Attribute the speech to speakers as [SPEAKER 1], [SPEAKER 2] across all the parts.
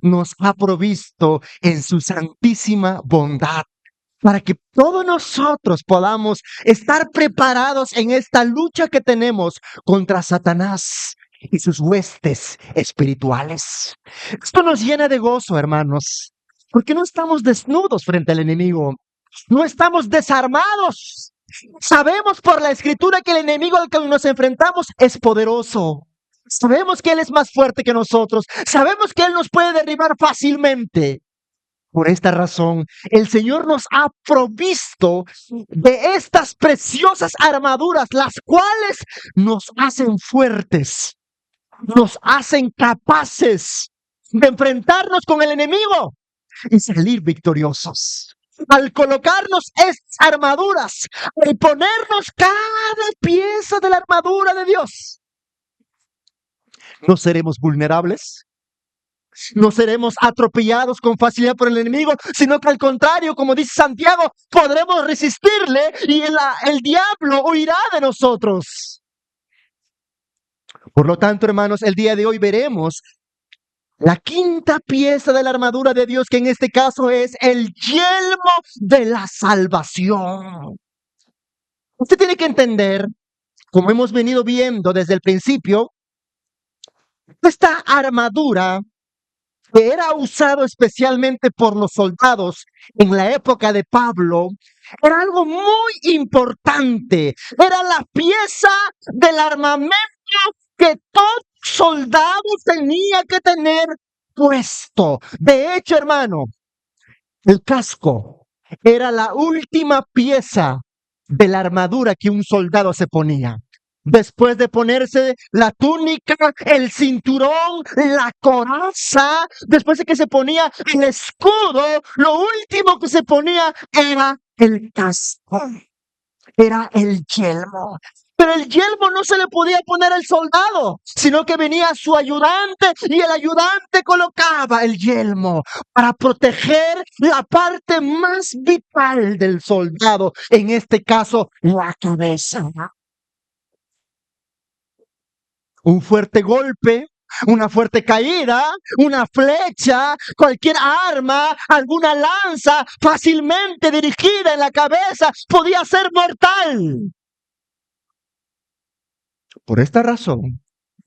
[SPEAKER 1] nos ha provisto en su santísima bondad, para que todos nosotros podamos estar preparados en esta lucha que tenemos contra Satanás y sus huestes espirituales. Esto nos llena de gozo, hermanos, porque no estamos desnudos frente al enemigo, no estamos desarmados. Sabemos por la Escritura que el enemigo al que nos enfrentamos es poderoso. Sabemos que Él es más fuerte que nosotros. Sabemos que Él nos puede derribar fácilmente. Por esta razón, el Señor nos ha provisto de estas preciosas armaduras, las cuales nos hacen fuertes, nos hacen capaces de enfrentarnos con el enemigo y salir victoriosos. Al colocarnos estas armaduras, al ponernos cada pieza de la armadura de Dios, no seremos vulnerables, no seremos atropellados con facilidad por el enemigo, sino que al contrario, como dice Santiago, podremos resistirle y el diablo huirá de nosotros. Por lo tanto, hermanos, el día de hoy veremos la quinta pieza de la armadura de Dios, que en este caso es el yelmo de la salvación. Usted tiene que entender, como hemos venido viendo desde el principio, esta armadura que era usado especialmente por los soldados en la época de Pablo, era algo muy importante. Era la pieza del armamento que todo soldado tenía que tener puesto. De hecho, hermano, el casco era la última pieza de la armadura que un soldado se ponía. Después de ponerse la túnica, el cinturón, la coraza, después de que se ponía el escudo, lo último que se ponía era el casco, era el yelmo. Pero el yelmo no se le podía poner al soldado, sino que venía su ayudante y el ayudante colocaba el yelmo para proteger la parte más vital del soldado, en este caso, la cabeza. Un fuerte golpe, una fuerte caída, una flecha, cualquier arma, alguna lanza fácilmente dirigida en la cabeza podía ser mortal. Por esta razón,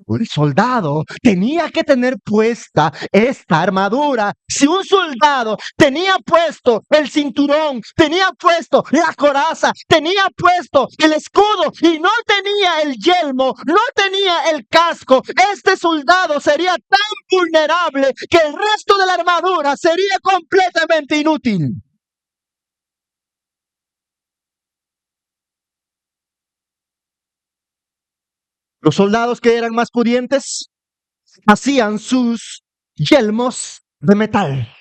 [SPEAKER 1] el soldado tenía que tener puesta esta armadura. Si un soldado tenía puesto el cinturón, tenía puesto la coraza, tenía puesto el escudo y no tenía el yelmo, no tenía el casco, este soldado sería tan vulnerable que el resto de la armadura sería completamente inútil. Los soldados que eran más pudientes hacían sus yelmos de metal.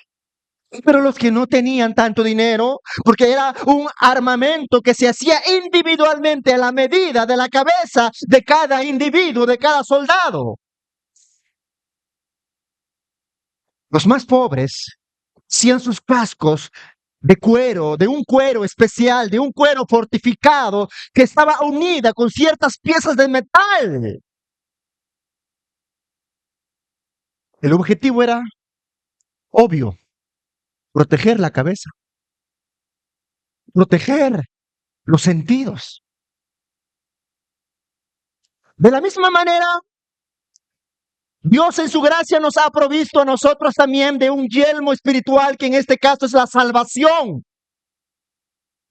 [SPEAKER 1] Pero los que no tenían tanto dinero, porque era un armamento que se hacía individualmente a la medida de la cabeza de cada individuo, de cada soldado. Los más pobres hacían sus cascos de cuero, de un cuero especial, de un cuero fortificado que estaba unida con ciertas piezas de metal. El objetivo era obvio: proteger la cabeza, proteger los sentidos. De la misma manera, Dios en su gracia nos ha provisto a nosotros también de un yelmo espiritual, que en este caso es la salvación.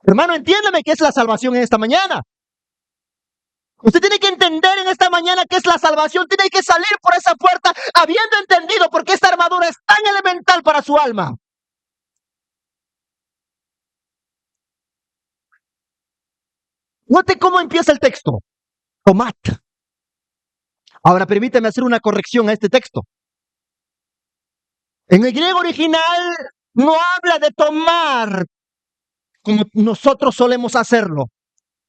[SPEAKER 1] Hermano, entiéndeme qué es la salvación en esta mañana. Usted tiene que entender en esta mañana qué es la salvación. Tiene que salir por esa puerta habiendo entendido por qué esta armadura es tan elemental para su alma. Note cómo empieza el texto. Tomad. Ahora permítame hacer una corrección a este texto. En el griego original no habla de tomar como nosotros solemos hacerlo,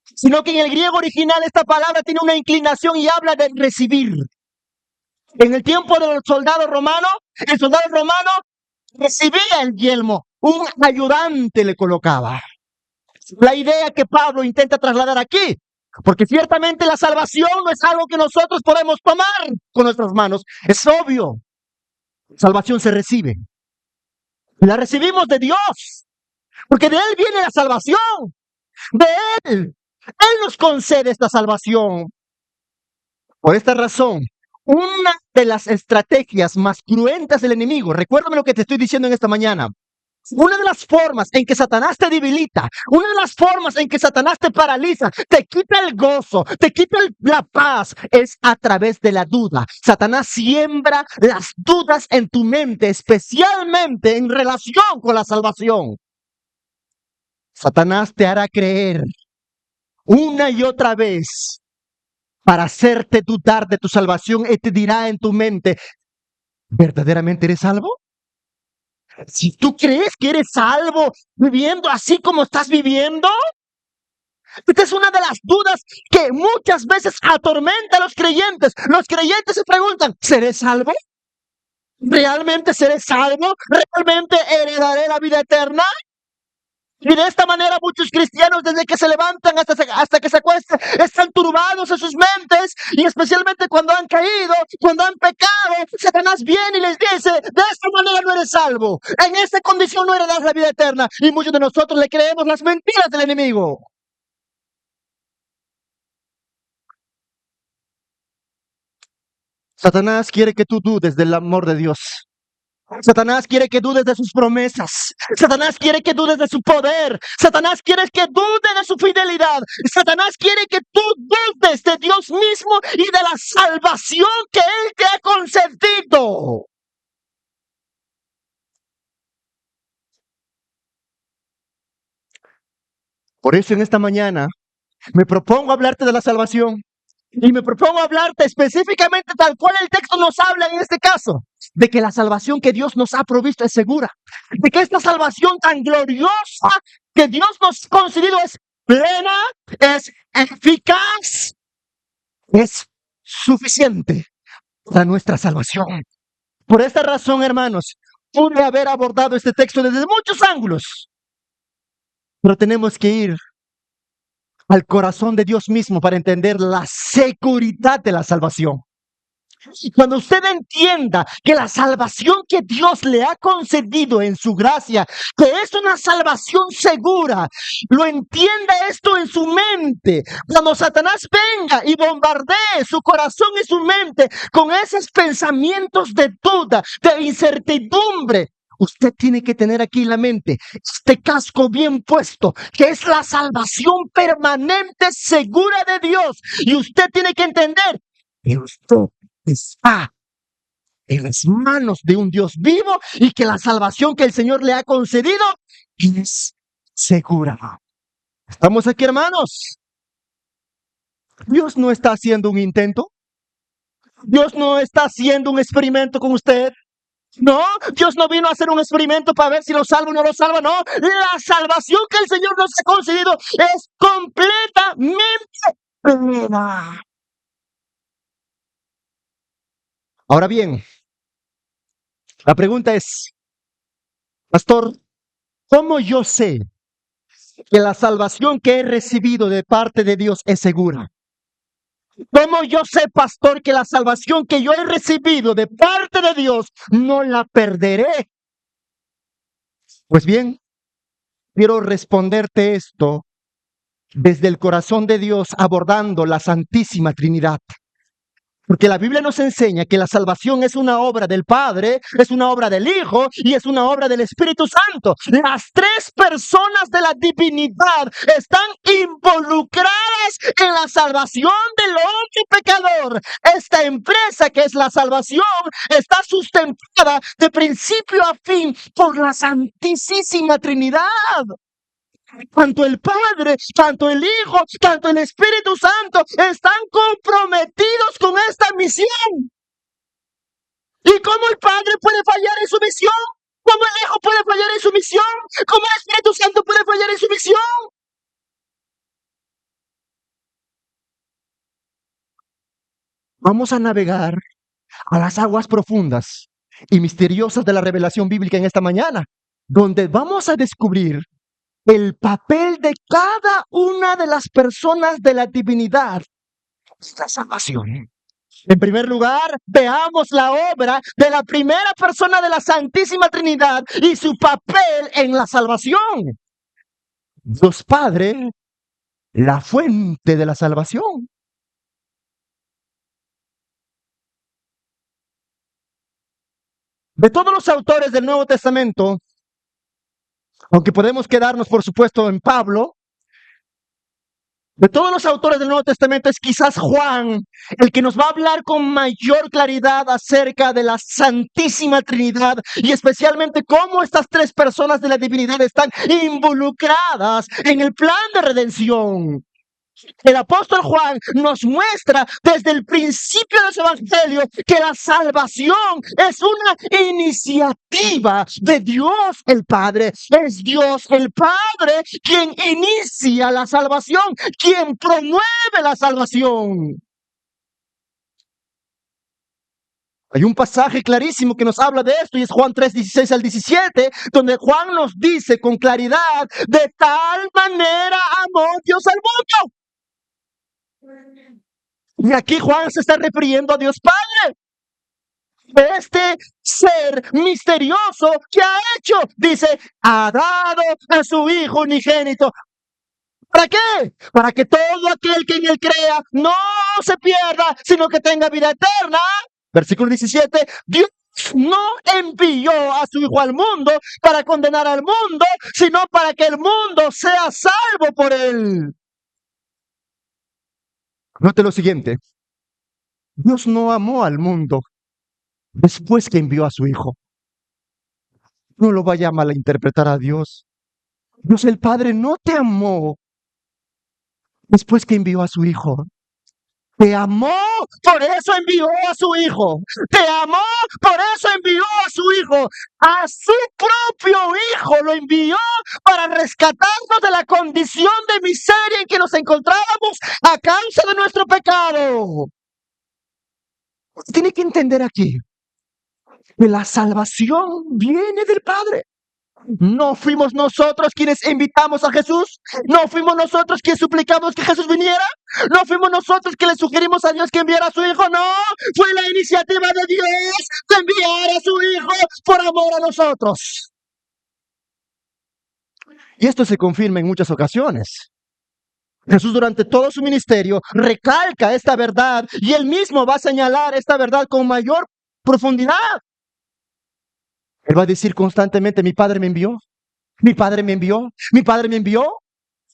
[SPEAKER 1] sino que en el griego original esta palabra tiene una inclinación y habla de recibir. En el tiempo del soldado romano, el soldado romano recibía el yelmo, un ayudante le colocaba. La idea que Pablo intenta trasladar aquí, porque ciertamente la salvación no es algo que nosotros podemos tomar con nuestras manos, es obvio. Salvación se recibe. La recibimos de Dios, porque de Él viene la salvación. De Él. Él nos concede esta salvación. Por esta razón, una de las estrategias más cruentas del enemigo, recuérdame lo que te estoy diciendo en esta mañana, una de las formas en que Satanás te debilita, una de las formas en que Satanás te paraliza, te quita el gozo, te quita la paz, es a través de la duda. Satanás siembra las dudas en tu mente, especialmente en relación con la salvación. Satanás te hará creer una y otra vez para hacerte dudar de tu salvación y te dirá en tu mente, ¿verdaderamente eres salvo? Si tú crees que eres salvo viviendo así como estás viviendo, esta es una de las dudas que muchas veces atormenta a los creyentes. Los creyentes se preguntan, ¿seré salvo? ¿Realmente seré salvo? ¿Realmente heredaré la vida eterna? Y de esta manera muchos cristianos desde que se levantan hasta que se acuestan están turbados en sus mentes, y especialmente cuando han caído, cuando han pecado, Satanás viene y les dice, de esta manera no eres salvo, en esta condición no heredarás la vida eterna, y muchos de nosotros le creemos las mentiras del enemigo. Satanás quiere que tú dudes del amor de Dios. Satanás quiere que dudes de sus promesas. Satanás quiere que dudes de su poder. Satanás quiere que dudes de su fidelidad. Satanás quiere que tú dudes de Dios mismo y de la salvación que Él te ha concedido. Por eso en esta mañana me propongo hablarte de la salvación. Y me propongo hablarte específicamente tal cual el texto nos habla en este caso, de que la salvación que Dios nos ha provisto es segura, de que esta salvación tan gloriosa que Dios nos ha concedido es plena, es eficaz, es suficiente para nuestra salvación. Por esta razón, hermanos, pude haber abordado este texto desde muchos ángulos, pero tenemos que ir al corazón de Dios mismo para entender la seguridad de la salvación. Cuando usted entienda que la salvación que Dios le ha concedido en su gracia, que es una salvación segura, lo entienda esto en su mente. Cuando Satanás venga y bombardee su corazón y su mente con esos pensamientos de duda, de incertidumbre, usted tiene que tener aquí en la mente este casco bien puesto, que es la salvación permanente, segura de Dios. Y usted tiene que entender que usted está en las manos de un Dios vivo y que la salvación que el Señor le ha concedido es segura. ¿Estamos aquí, hermanos? Dios no está haciendo un intento. Dios no está haciendo un experimento con usted. No, Dios no vino a hacer un experimento para ver si lo salva o no lo salva. No, la salvación que el Señor nos ha concedido es completamente plena. Ahora bien, la pregunta es, pastor, ¿cómo yo sé que la salvación que he recibido de parte de Dios es segura? ¿Cómo yo sé, pastor, que la salvación que yo he recibido de parte de Dios no la perderé? Pues bien, quiero responderte esto desde el corazón de Dios, abordando la Santísima Trinidad. Porque la Biblia nos enseña que la salvación es una obra del Padre, es una obra del Hijo y es una obra del Espíritu Santo. Las tres personas de la divinidad están involucradas en la salvación del hombre pecador. Esta empresa que es la salvación está sustentada de principio a fin por la Santísima Trinidad. Tanto el Padre, tanto el Hijo, tanto el Espíritu Santo están comprometidos con esta misión. ¿Y cómo el Padre puede fallar en su misión? ¿Cómo el Hijo puede fallar en su misión? ¿Cómo el Espíritu Santo puede fallar en su misión? Vamos a navegar a las aguas profundas y misteriosas de la revelación bíblica en esta mañana, donde vamos a descubrir el papel de cada una de las personas de la divinidad es la salvación. En primer lugar, veamos la obra de la primera persona de la Santísima Trinidad y su papel en la salvación. Dios Padre, la fuente de la salvación. De todos los autores del Nuevo Testamento, aunque podemos quedarnos, por supuesto, en Pablo, de todos los autores del Nuevo Testamento es quizás Juan el que nos va a hablar con mayor claridad acerca de la Santísima Trinidad y especialmente cómo estas tres personas de la divinidad están involucradas en el plan de redención. El apóstol Juan nos muestra desde el principio de su evangelio que la salvación es una iniciativa de Dios el Padre. Es Dios el Padre quien inicia la salvación, quien promueve la salvación. Hay un pasaje clarísimo que nos habla de esto y es Juan 3, 16 al 17, donde Juan nos dice con claridad: de tal manera amó Dios al mundo. Y aquí Juan se está refiriendo a Dios Padre. Este ser misterioso que ha hecho, dice, ha dado a su Hijo unigénito. ¿Para qué? Para que todo aquel que en él crea no se pierda, sino que tenga vida eterna. Versículo 17, Dios no envió a su Hijo al mundo para condenar al mundo, sino para que el mundo sea salvo por él. Note lo siguiente: Dios no amó al mundo después que envió a su Hijo. No lo vaya a malinterpretar a Dios. Dios el Padre no te amó después que envió a su Hijo. Te amó, por eso envió a su Hijo. Te amó, por eso envió a su Hijo. A su propio Hijo lo envió para rescatarnos de la condición de miseria en que nos encontrábamos a causa de nuestro pecado. Tiene que entender aquí que la salvación viene del Padre. No fuimos nosotros quienes invitamos a Jesús. No fuimos nosotros quienes suplicamos que Jesús viniera. No fuimos nosotros que le sugerimos a Dios que enviara a su Hijo. No, fue la iniciativa de Dios de enviar a su Hijo por amor a nosotros. Y esto se confirma en muchas ocasiones. Jesús durante todo su ministerio recalca esta verdad y él mismo va a señalar esta verdad con mayor profundidad. Él va a decir constantemente: mi Padre me envió, mi Padre me envió, mi Padre me envió.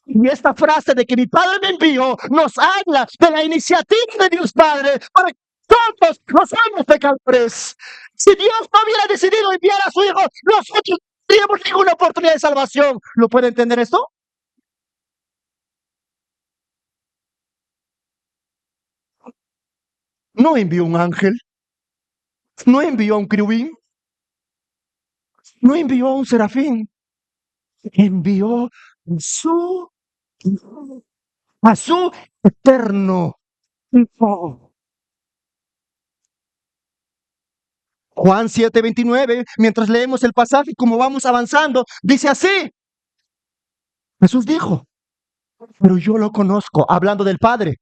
[SPEAKER 1] Y esta frase de que mi Padre me envió nos habla de la iniciativa de Dios Padre para que nosotros no somos pecadores. Si Dios no hubiera decidido enviar a su Hijo, nosotros no tendríamos ninguna oportunidad de salvación. ¿Lo puede entender esto? No envió un ángel, no envió un querubín, no envió un serafín, envió a su eterno Hijo. Juan 7:29, mientras leemos el pasaje, como vamos avanzando, dice así: Jesús dijo, pero yo lo conozco, hablando del Padre.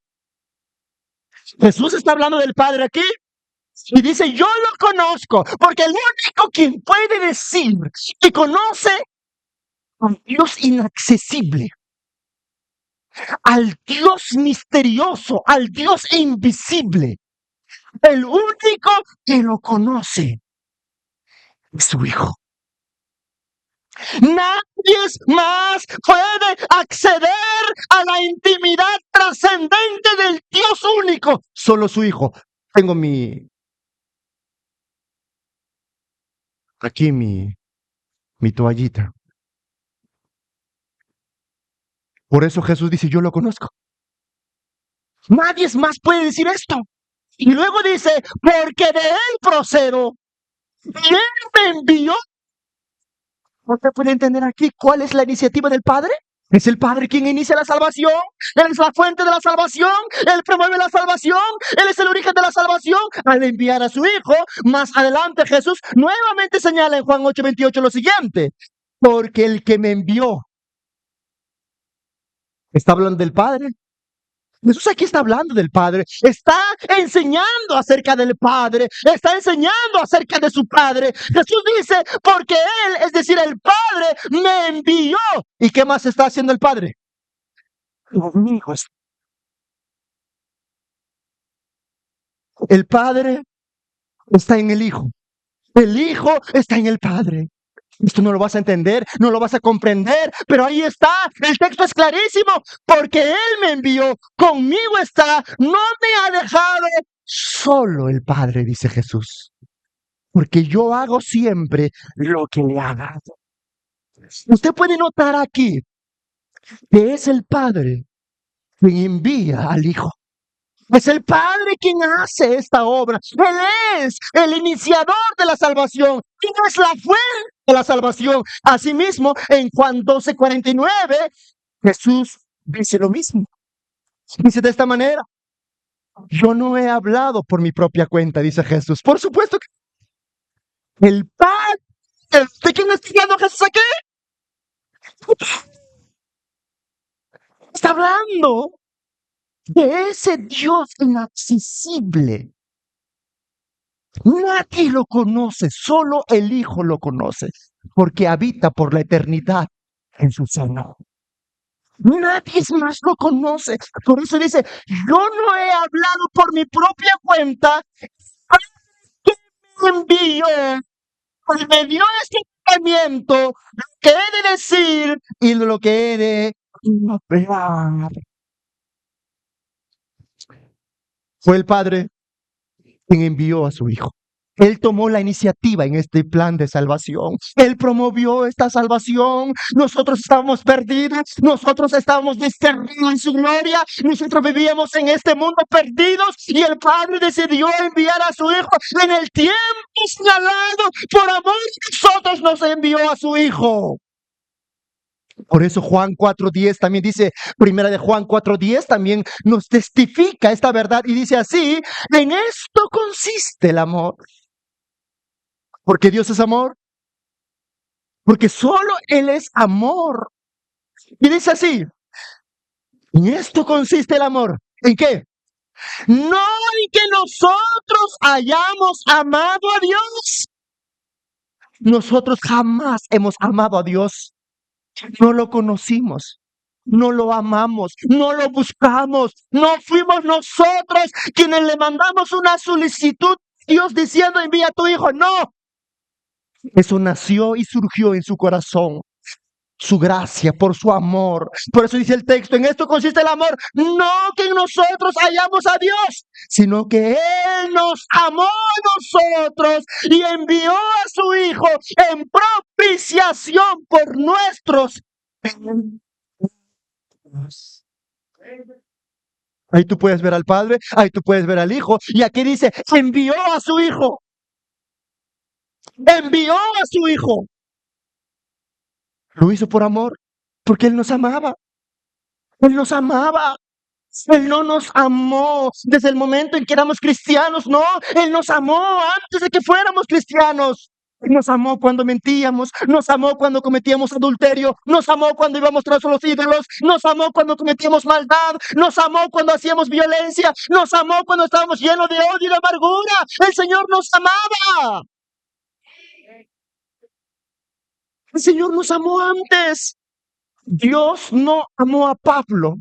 [SPEAKER 1] Jesús está hablando del Padre aquí y dice: yo lo conozco, porque el único quien puede decir que conoce al Dios inaccesible, al Dios misterioso, al Dios invisible, el único que lo conoce es su Hijo. Nadie más puede acceder a la intimidad trascendente del Dios único, solo su Hijo. Tengo aquí mi toallita. Por eso Jesús dice: yo lo conozco. Nadie más puede decir esto. Y luego dice: porque de él procedo, y él me envió. ¿Usted puede entender aquí cuál es la iniciativa del Padre? Es el Padre quien inicia la salvación. Él es la fuente de la salvación. Él promueve la salvación. Él es el origen de la salvación al enviar a su Hijo. Más adelante Jesús nuevamente señala en Juan 8:28 lo siguiente: porque el que me envió, está hablando del Padre, Jesús aquí está hablando del Padre, está enseñando acerca del Padre, está enseñando acerca de su Padre. Jesús dice, porque Él, es decir, el Padre, me envió. ¿Y qué más está haciendo el Padre? Conmigo. El Padre está en el Hijo. El Hijo está en el Padre. Esto no lo vas a entender, no lo vas a comprender, pero ahí está, el texto es clarísimo, porque Él me envió, conmigo está, no me ha dejado solo el Padre, dice Jesús, porque yo hago siempre lo que le haga. Usted puede notar aquí que es el Padre quien envía al Hijo. Es el Padre quien hace esta obra. Él es el iniciador de la salvación. Él es la fuente de la salvación. Asimismo, en Juan 12:49, Jesús dice lo mismo. Dice de esta manera: yo no he hablado por mi propia cuenta, dice Jesús. Por supuesto que el Padre. ¿De quién está hablando Jesús aquí? Está hablando de ese Dios inaccesible. Nadie lo conoce, solo el Hijo lo conoce, porque habita por la eternidad en su seno. Nadie más lo conoce. Por eso dice, yo no he hablado por mi propia cuenta, que me envió, pues me dio este pensamiento, lo que he de decir y lo que he de hablar. Fue el Padre quien envió a su Hijo. Él tomó la iniciativa en este plan de salvación. Él promovió esta salvación. Nosotros estábamos perdidos. Nosotros estábamos desterrados en su gloria. Nosotros vivíamos en este mundo perdidos. Y el Padre decidió enviar a su Hijo en el tiempo señalado. Por amor de nosotros nos envió a su Hijo. Por eso Juan 4:10 también dice, primera de Juan 4:10 también nos testifica esta verdad y dice así, en esto consiste el amor. Porque Dios es amor. Porque solo Él es amor. Y dice así, en esto consiste el amor. ¿En qué? No en que nosotros hayamos amado a Dios. Nosotros jamás hemos amado a Dios. No lo conocimos, no lo amamos, no lo buscamos, no fuimos nosotros quienes le mandamos una solicitud a Dios diciendo envía a tu Hijo, no. Eso nació y surgió en su corazón, su gracia, por su amor. Por eso dice el texto, en esto consiste el amor, no que en nosotros hayamos a Dios, sino que Él nos amó a nosotros y envió a su Hijo en propiciación por nuestros pecados. Ahí tú puedes ver al Padre, ahí tú puedes ver al Hijo, y aquí dice, envió a su Hijo. Envió a su Hijo. Lo hizo por amor, porque Él nos amaba. Él nos amaba. Él no nos amó desde el momento en que éramos cristianos, no. Él nos amó antes de que fuéramos cristianos. Él nos amó cuando mentíamos, nos amó cuando cometíamos adulterio, nos amó cuando íbamos tras los ídolos, nos amó cuando cometíamos maldad, nos amó cuando hacíamos violencia, nos amó cuando estábamos llenos de odio y de amargura. El Señor nos amaba. El Señor nos amó antes. Dios no amó a Pablo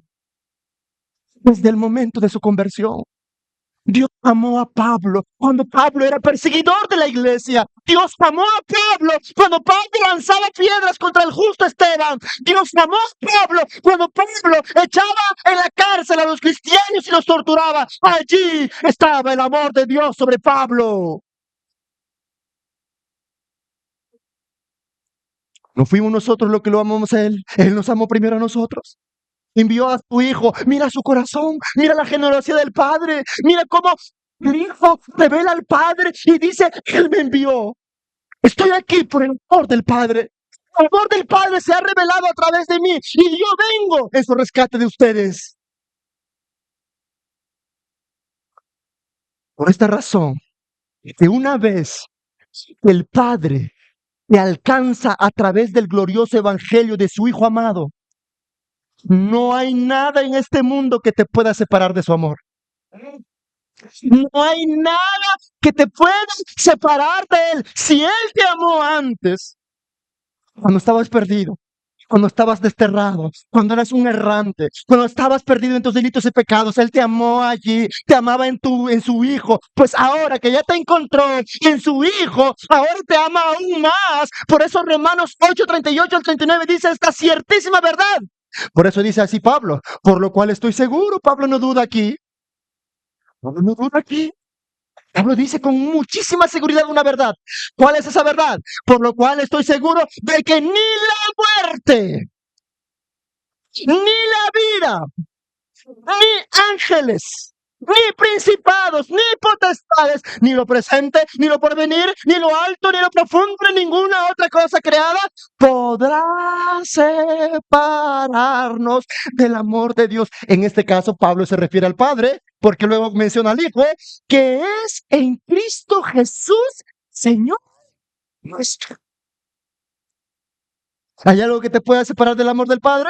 [SPEAKER 1] desde el momento de su conversión. Dios amó a Pablo cuando Pablo era perseguidor de la iglesia. Dios amó a Pablo cuando Pablo lanzaba piedras contra el justo Esteban. Dios amó a Pablo cuando Pablo echaba en la cárcel a los cristianos y los torturaba. Allí estaba el amor de Dios sobre Pablo. No fuimos nosotros los que lo amamos a Él. Él nos amó primero a nosotros. Envió a su Hijo. Mira su corazón, mira la generosidad del Padre, mira cómo el Hijo revela al Padre y dice, Él me envió. Estoy aquí por el amor del Padre. El amor del Padre se ha revelado a través de mí y yo vengo en su rescate de ustedes. Por esta razón, que una vez el Padre te alcanza a través del glorioso evangelio de su Hijo amado, No hay nada en este mundo que te pueda separar de su amor. No hay nada que te pueda separar de Él. Si Él te amó antes, cuando estabas perdido, cuando estabas desterrado, cuando eras un errante, cuando estabas perdido en tus delitos y pecados, Él te amó allí, te amaba en su Hijo. Pues ahora que ya te encontró en su Hijo, ahora te ama aún más. Por eso Romanos 8:38 al 39 dice esta ciertísima verdad. Por eso dice así Pablo, por lo cual estoy seguro, Pablo no duda aquí. Pablo no duda aquí. Pablo dice con muchísima seguridad una verdad. ¿Cuál es esa verdad? Por lo cual estoy seguro de que ni la muerte, ni la vida, ni ángeles, ni principados, ni potestades, ni lo presente, ni lo porvenir, ni lo alto, ni lo profundo, ni ninguna otra cosa creada podrá separarnos del amor de Dios. En este caso, Pablo se refiere al Padre, porque luego menciona al Hijo, que es en Cristo Jesús, Señor nuestro. ¿Hay algo que te pueda separar del amor del Padre?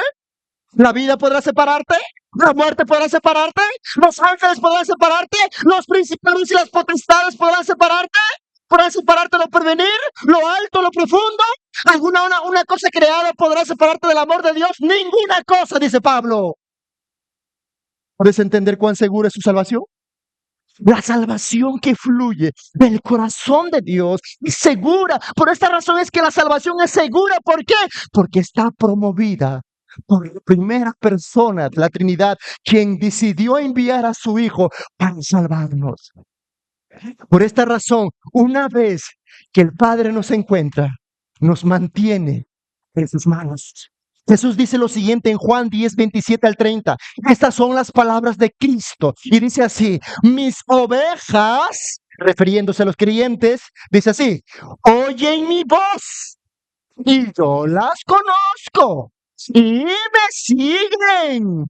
[SPEAKER 1] ¿La vida podrá separarte? ¿La muerte podrá separarte? ¿Los ángeles podrán separarte? ¿Los principados y las potestades podrán separarte? ¿Podrán separarte lo porvenir? ¿Lo alto, lo profundo? ¿Una cosa creada podrá separarte del amor de Dios? Ninguna cosa, dice Pablo. ¿Puedes entender cuán segura es su salvación? La salvación que fluye del corazón de Dios es segura. Por esta razón es que la salvación es segura. ¿Por qué? Porque está promovida por la primera persona de la Trinidad, quien decidió enviar a su Hijo para salvarnos. Por esta razón, una vez que el Padre nos encuentra, nos mantiene en sus manos. Jesús dice lo siguiente en Juan 10:27 al 30. Estas son las palabras de Cristo. Y dice así, mis ovejas, refiriéndose a los creyentes, dice así, oyen mi voz y yo las conozco y me siguen.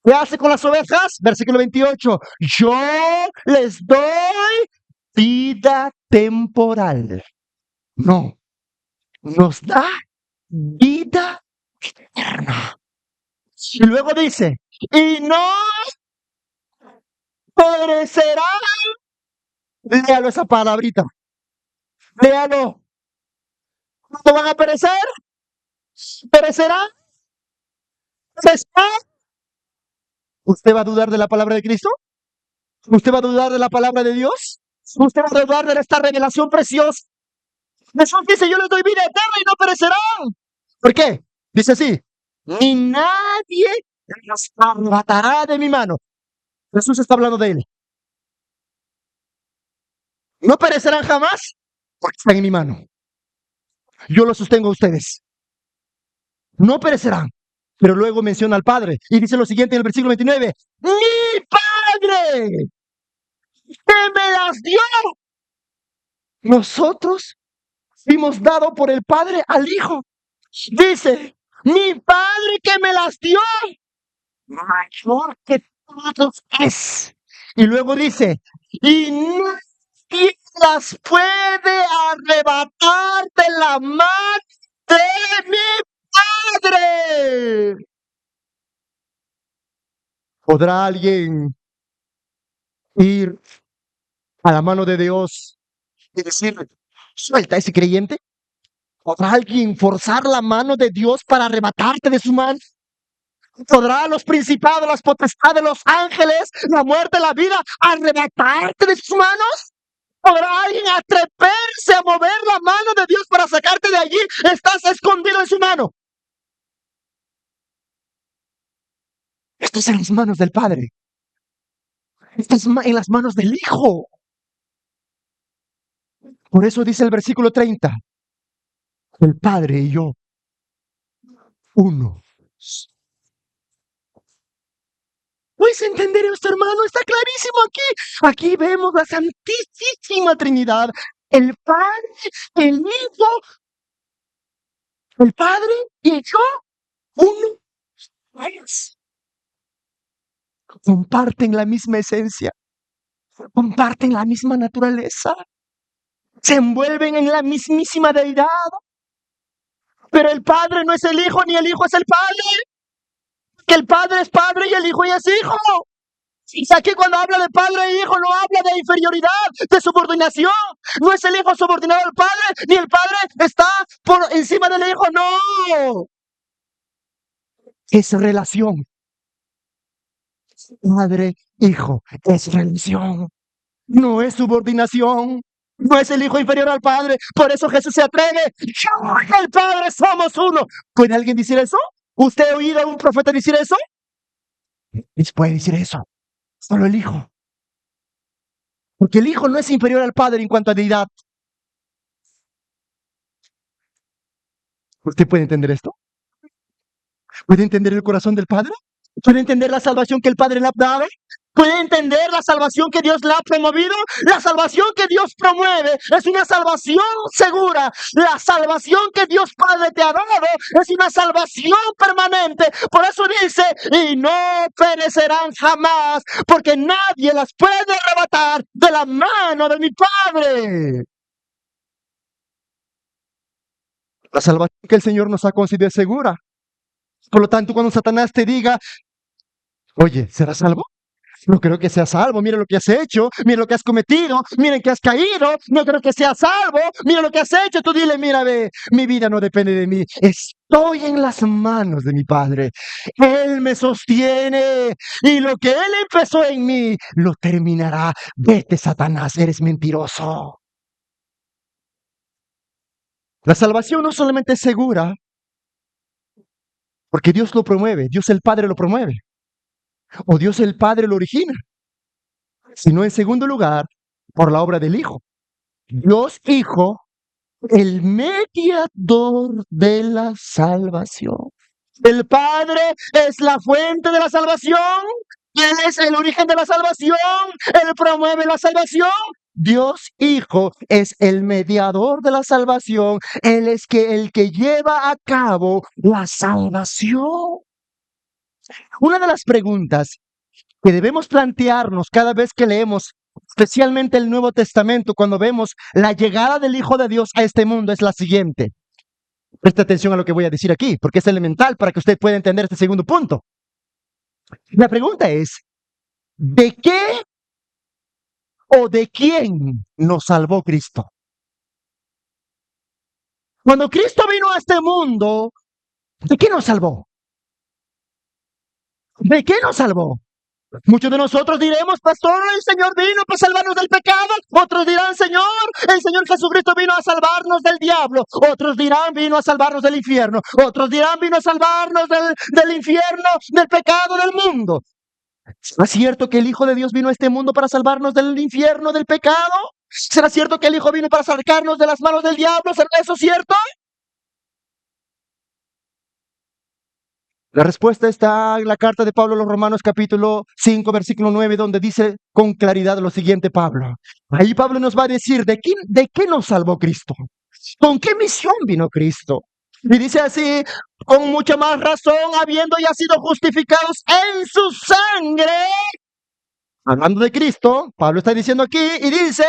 [SPEAKER 1] ¿Qué hace con las ovejas? Versículo 28. Yo les doy vida temporal. No, nos da vida eterna. Y luego dice, y no perecerán. Léalo esa palabrita. Léalo. ¿No van a perecer? ¿Perecerán? ¿Perecerán? ¿Usted va a dudar de la palabra de Cristo? ¿Usted va a dudar de la palabra de Dios? ¿Usted va a dudar de esta revelación preciosa? Jesús dice, yo les doy vida eterna y no perecerán. ¿Por qué? Dice así, ni nadie los arrebatará de mi mano. Jesús está hablando de él. No perecerán jamás porque están en mi mano. Yo los sostengo a ustedes. No perecerán. Pero luego menciona al Padre y dice lo siguiente en el versículo 29. Mi Padre que me las dio. Nosotros fuimos dado por el Padre al Hijo. Dice, mi Padre que me las dio, mayor que todos es. Y luego dice, y nadie las puede arrebatar de la mano de mi Padre. ¿Podrá alguien ir a la mano de Dios y decirle, suelta a ese creyente? ¿Podrá alguien forzar la mano de Dios para arrebatarte de su mano? ¿Podrá los principados, las potestades, los ángeles, la muerte, la vida, arrebatarte de sus manos? ¿Podrá alguien atreverse a mover la mano de Dios para sacarte de allí? Estás escondido en su mano. Estás en las manos del Padre. Estás en las manos del Hijo. Por eso dice el versículo 30. El Padre y yo, uno. ¿Puedes entender esto, hermano? Está clarísimo aquí. Aquí vemos la Santísima Trinidad. El Padre, el Hijo, el Padre y yo, uno. Comparten la misma esencia. Comparten la misma naturaleza. Se envuelven en la mismísima deidad. Pero el Padre no es el Hijo, ni el Hijo es el Padre. que el Padre es Padre y el Hijo es Hijo. Y aquí cuando habla de Padre e Hijo no habla de inferioridad, de subordinación. No es el Hijo subordinado al Padre, ni el Padre está por encima del Hijo, no. Es relación. Padre, Hijo, es relación. No es subordinación. No es el Hijo inferior al Padre. Por eso Jesús se atreve. Yo y el Padre somos uno. ¿Puede alguien decir eso? ¿Usted ha oído a un profeta decir eso? Puede decir eso. Solo el Hijo. Porque el Hijo no es inferior al Padre en cuanto a deidad. ¿Usted puede entender esto? ¿Puede entender el corazón del Padre? ¿Puede entender la salvación que el Padre le ha dado? ¿Puede entender la salvación que Dios le ha promovido? La salvación que Dios promueve es una salvación segura. La salvación que Dios Padre te ha dado es una salvación permanente. Por eso dice, y no perecerán jamás, porque nadie las puede arrebatar de la mano de mi Padre. La salvación que el Señor nos ha concedido es segura. Por lo tanto, cuando Satanás te diga, oye, ¿serás salvo? No creo que seas salvo, mira lo que has hecho, mira lo que has cometido, miren que has caído, no creo que seas salvo, mira lo que has hecho, tú dile, mira, ve, mi vida no depende de mí, estoy en las manos de mi Padre, Él me sostiene y lo que Él empezó en mí, lo terminará. Vete, Satanás, eres mentiroso. La salvación no solamente es segura, porque Dios lo promueve, Dios el Padre lo promueve, o Dios el Padre lo origina, sino en segundo lugar, por la obra del Hijo. Dios Hijo, el mediador de la salvación. El Padre es la fuente de la salvación, Él es el origen de la salvación, Él promueve la salvación. Dios Hijo es el mediador de la salvación, Él es el que lleva a cabo la salvación. Una de las preguntas que debemos plantearnos cada vez que leemos, especialmente el Nuevo Testamento, cuando vemos la llegada del Hijo de Dios a este mundo, es la siguiente. Presta atención a lo que voy a decir aquí, porque es elemental para que usted pueda entender este segundo punto. La pregunta es, ¿de qué o de quién nos salvó Cristo? Cuando Cristo vino a este mundo, ¿de qué nos salvó? ¿De qué nos salvó? Muchos de nosotros diremos, pastor, el Señor vino para salvarnos del pecado. Otros dirán, Señor, el Señor Jesucristo vino a salvarnos del diablo. Otros dirán, vino a salvarnos del infierno. Otros dirán, vino a salvarnos del infierno, del pecado, del mundo. ¿Es cierto que el Hijo de Dios vino a este mundo para salvarnos del infierno, del pecado? ¿Será cierto que el Hijo vino para sacarnos de las manos del diablo? ¿Será eso cierto? La respuesta está en la carta de Pablo a los Romanos capítulo 5, versículo 9, donde dice con claridad lo siguiente Pablo. Ahí Pablo nos va a decir de qué nos salvó Cristo. ¿Con qué misión vino Cristo? Y dice así, con mucha más razón, habiendo ya sido justificados en su sangre. Hablando de Cristo, Pablo está diciendo aquí y dice,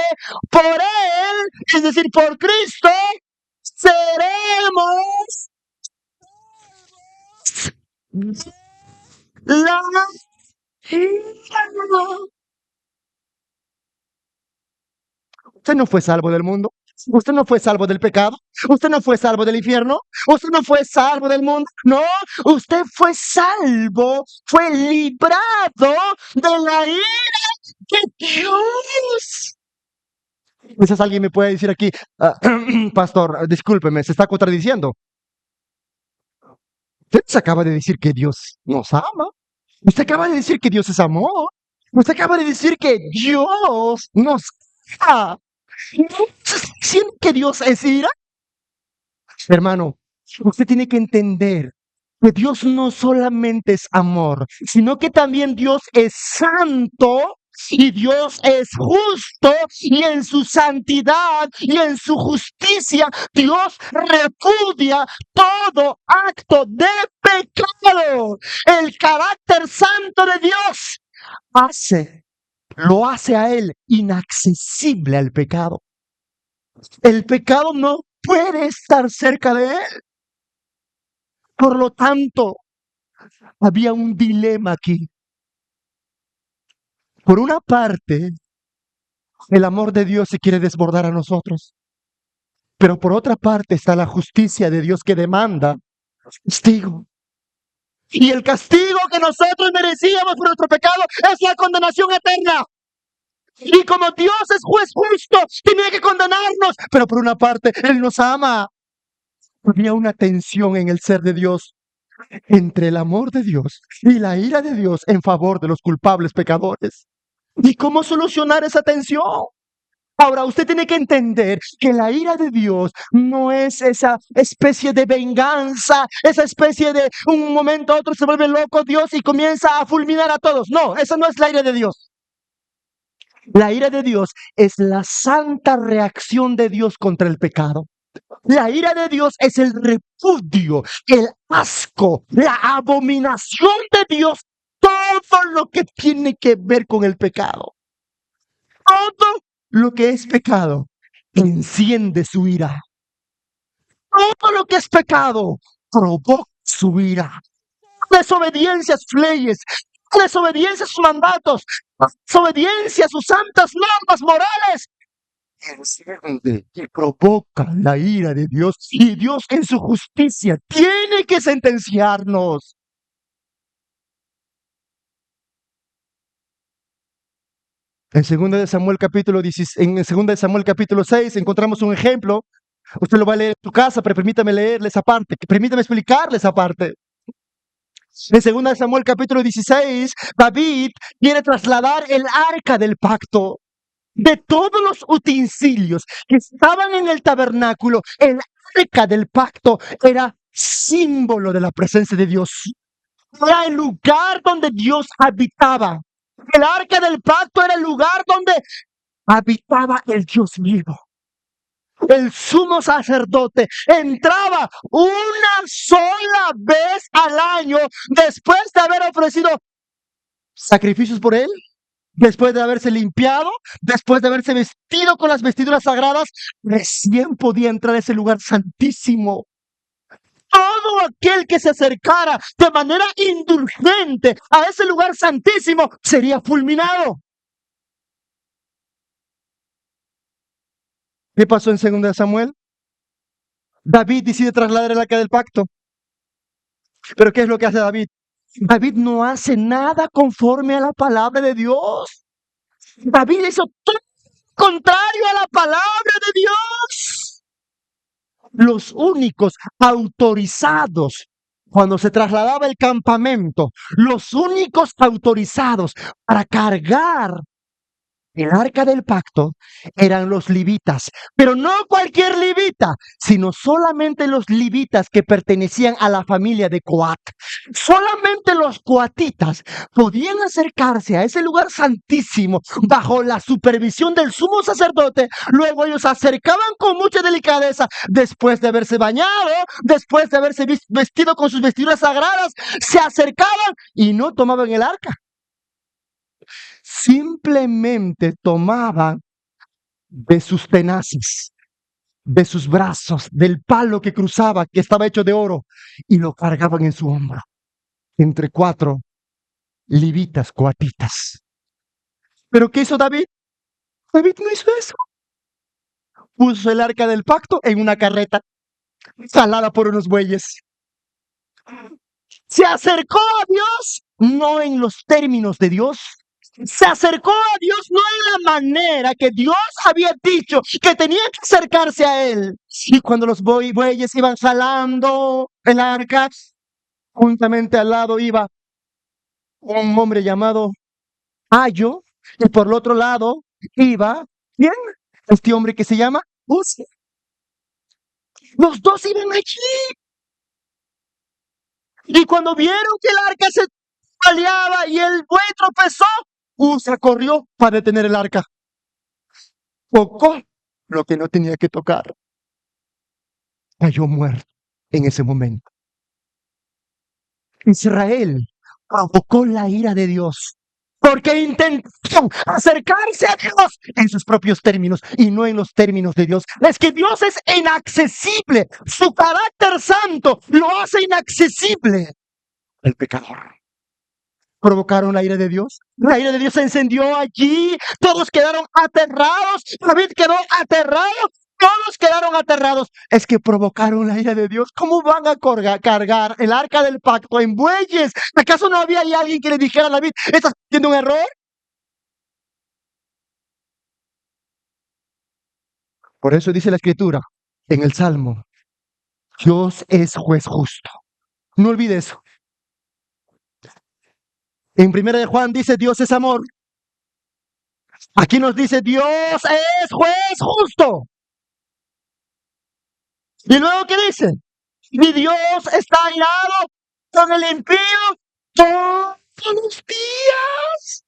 [SPEAKER 1] por Él, es decir, por Cristo, seremos la Usted no fue salvo del mundo. Usted no fue salvo del pecado. Usted no fue salvo del infierno. Usted no fue salvo del mundo. No, usted fue salvo, fue librado de la ira de Dios. Quizás alguien me puede decir aquí, pastor, discúlpeme, se está contradiciendo. Usted se acaba de decir que Dios nos ama. Usted acaba de decir que Dios es amor. Usted acaba de decir que Dios nos ama. ¿Siente que Dios es ira? Hermano, usted tiene que entender que Dios no solamente es amor, sino que también Dios es santo y Dios es justo, y en su santidad y en su justicia Dios repudia todo acto de pecado. El carácter santo de Dios lo hace a Él inaccesible al pecado. El pecado no puede estar cerca de Él. Por lo tanto, Había un dilema aquí. Por una parte, el amor de Dios se quiere desbordar a nosotros, pero por otra parte está la justicia de Dios que demanda castigo. Y el castigo que nosotros merecíamos por nuestro pecado es la condenación eterna. Y como Dios es juez justo, tenía que condenarnos, pero por una parte, Él nos ama. Había una tensión en el ser de Dios entre el amor de Dios y la ira de Dios en favor de los culpables pecadores. ¿Y cómo solucionar esa tensión? Ahora, usted tiene que entender que la ira de Dios no es esa especie de venganza, esa especie de un momento a otro se vuelve loco Dios y comienza a fulminar a todos. No, esa no es la ira de Dios. La ira de Dios es la santa reacción de Dios contra el pecado. La ira de Dios es el repudio, el asco, la abominación de Dios, todo lo que tiene que ver con el pecado. Todo lo que es pecado enciende su ira. Todo lo que es pecado provoca su ira. Desobediencia a sus leyes, desobediencia a sus mandatos, desobediencia a sus santas normas morales, enciende y provoca la ira de Dios. Y Dios en su justicia tiene que sentenciarnos. En 2 de Samuel capítulo 16, en 2 de Samuel capítulo 6 encontramos un ejemplo. Usted lo va a leer en su casa, pero permítame leerle esa parte, permítame explicarle esa parte. En 2 de Samuel capítulo 16, David quiere trasladar el arca del pacto. De todos los utensilios que estaban en el tabernáculo, el arca del pacto era símbolo de la presencia de Dios. Era el lugar donde Dios habitaba. El arca del pacto era el lugar donde habitaba el Dios vivo. El sumo sacerdote entraba una sola vez al año después de haber ofrecido sacrificios por él, después de haberse limpiado, después de haberse vestido con las vestiduras sagradas, recién podía entrar a ese lugar santísimo. Todo aquel que se acercara de manera indulgente a ese lugar santísimo sería fulminado. ¿Qué pasó en 2 de Samuel? David decide trasladar el arca del pacto. ¿Pero qué es lo que hace David? David no hace nada conforme a la palabra de Dios. David hizo todo contrario a la palabra de Dios. Los únicos autorizados cuando se trasladaba el campamento, los únicos autorizados para cargar el arca del pacto eran los levitas, pero no cualquier levita, sino solamente los levitas que pertenecían a la familia de Coat. Solamente los coatitas podían acercarse a ese lugar santísimo bajo la supervisión del sumo sacerdote. Luego ellos se acercaban con mucha delicadeza, después de haberse bañado, después de haberse vestido con sus vestiduras sagradas, se acercaban y no tomaban el arca. Simplemente tomaban de sus tenazas, de sus brazos, del palo que cruzaba, que estaba hecho de oro, y lo cargaban en su hombro, entre 4 levitas coatitas. ¿Pero qué hizo David? David no hizo eso. Puso el arca del pacto en una carreta, jalada por unos bueyes. Se acercó a Dios, no en los términos de Dios. Se acercó a Dios no en la manera que Dios había dicho que tenía que acercarse a él. Y cuando los bueyes iban jalando el arca, juntamente al lado iba un hombre llamado Ayo, y por el otro lado iba, ¿quién? Este hombre que se llama Uzi. Los dos iban allí. Y cuando vieron que el arca se paleaba y el buey tropezó, Usa corrió para detener el arca. Tocó lo que no tenía que tocar. Cayó muerto en ese momento. Israel provocó la ira de Dios porque intentó acercarse a Dios en sus propios términos y no en los términos de Dios. Es que Dios es inaccesible. Su carácter santo lo hace inaccesible. el pecador. Provocaron la ira de Dios. La ira de Dios se encendió allí. Todos quedaron aterrados. David quedó aterrado. Todos quedaron aterrados. Es que provocaron la ira de Dios. ¿Cómo van a cargar el arca del pacto en bueyes? ¿Acaso no había ahí alguien que le dijera a David, estás haciendo un error? Por eso dice la Escritura en el Salmo, Dios es juez justo. No olvide eso. En 1 de Juan dice, Dios es amor. Aquí nos dice, Dios es juez justo. Y luego, ¿qué dice? Y Dios está airado con el impío todos los días.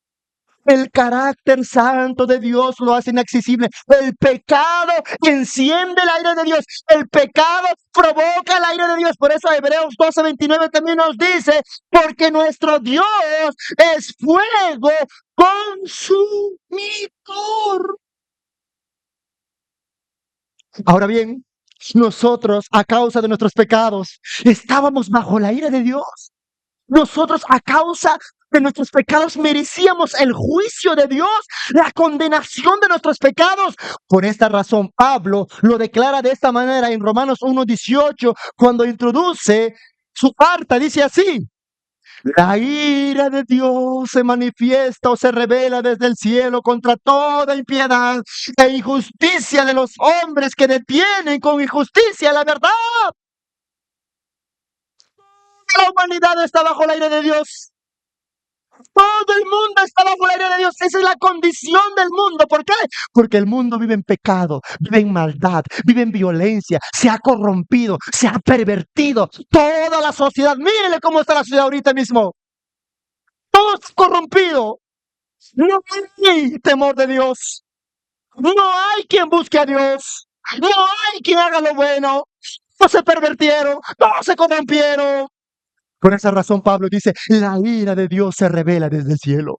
[SPEAKER 1] El carácter santo de Dios lo hace inaccesible. El pecado enciende el aire de Dios. El pecado provoca el aire de Dios. Por eso Hebreos 12:29 también nos dice, porque nuestro Dios es fuego consumidor. Ahora bien, nosotros, a causa de nuestros pecados, estábamos bajo la ira de Dios. Nosotros, a causa de nuestros pecados, merecíamos el juicio de Dios, la condenación de nuestros pecados. Por esta razón, Pablo lo declara de esta manera en Romanos 1:18, cuando introduce su carta, dice así: la ira de Dios se manifiesta o se revela desde el cielo contra toda impiedad e injusticia de los hombres que detienen con injusticia la verdad. La humanidad está bajo el aire de Dios. Todo el mundo está bajo el aire de Dios. Esa es la condición del mundo. ¿Por qué? Porque el mundo vive en pecado, vive en maldad, vive en violencia, se ha corrompido, se ha pervertido. Toda la sociedad, mírenle cómo está la sociedad ahorita mismo. Todo es corrompido. No hay temor de Dios. No hay quien busque a Dios. No hay quien haga lo bueno. Todos se pervertieron, todos se corrompieron. Por esa razón Pablo dice, la ira de Dios se revela desde el cielo.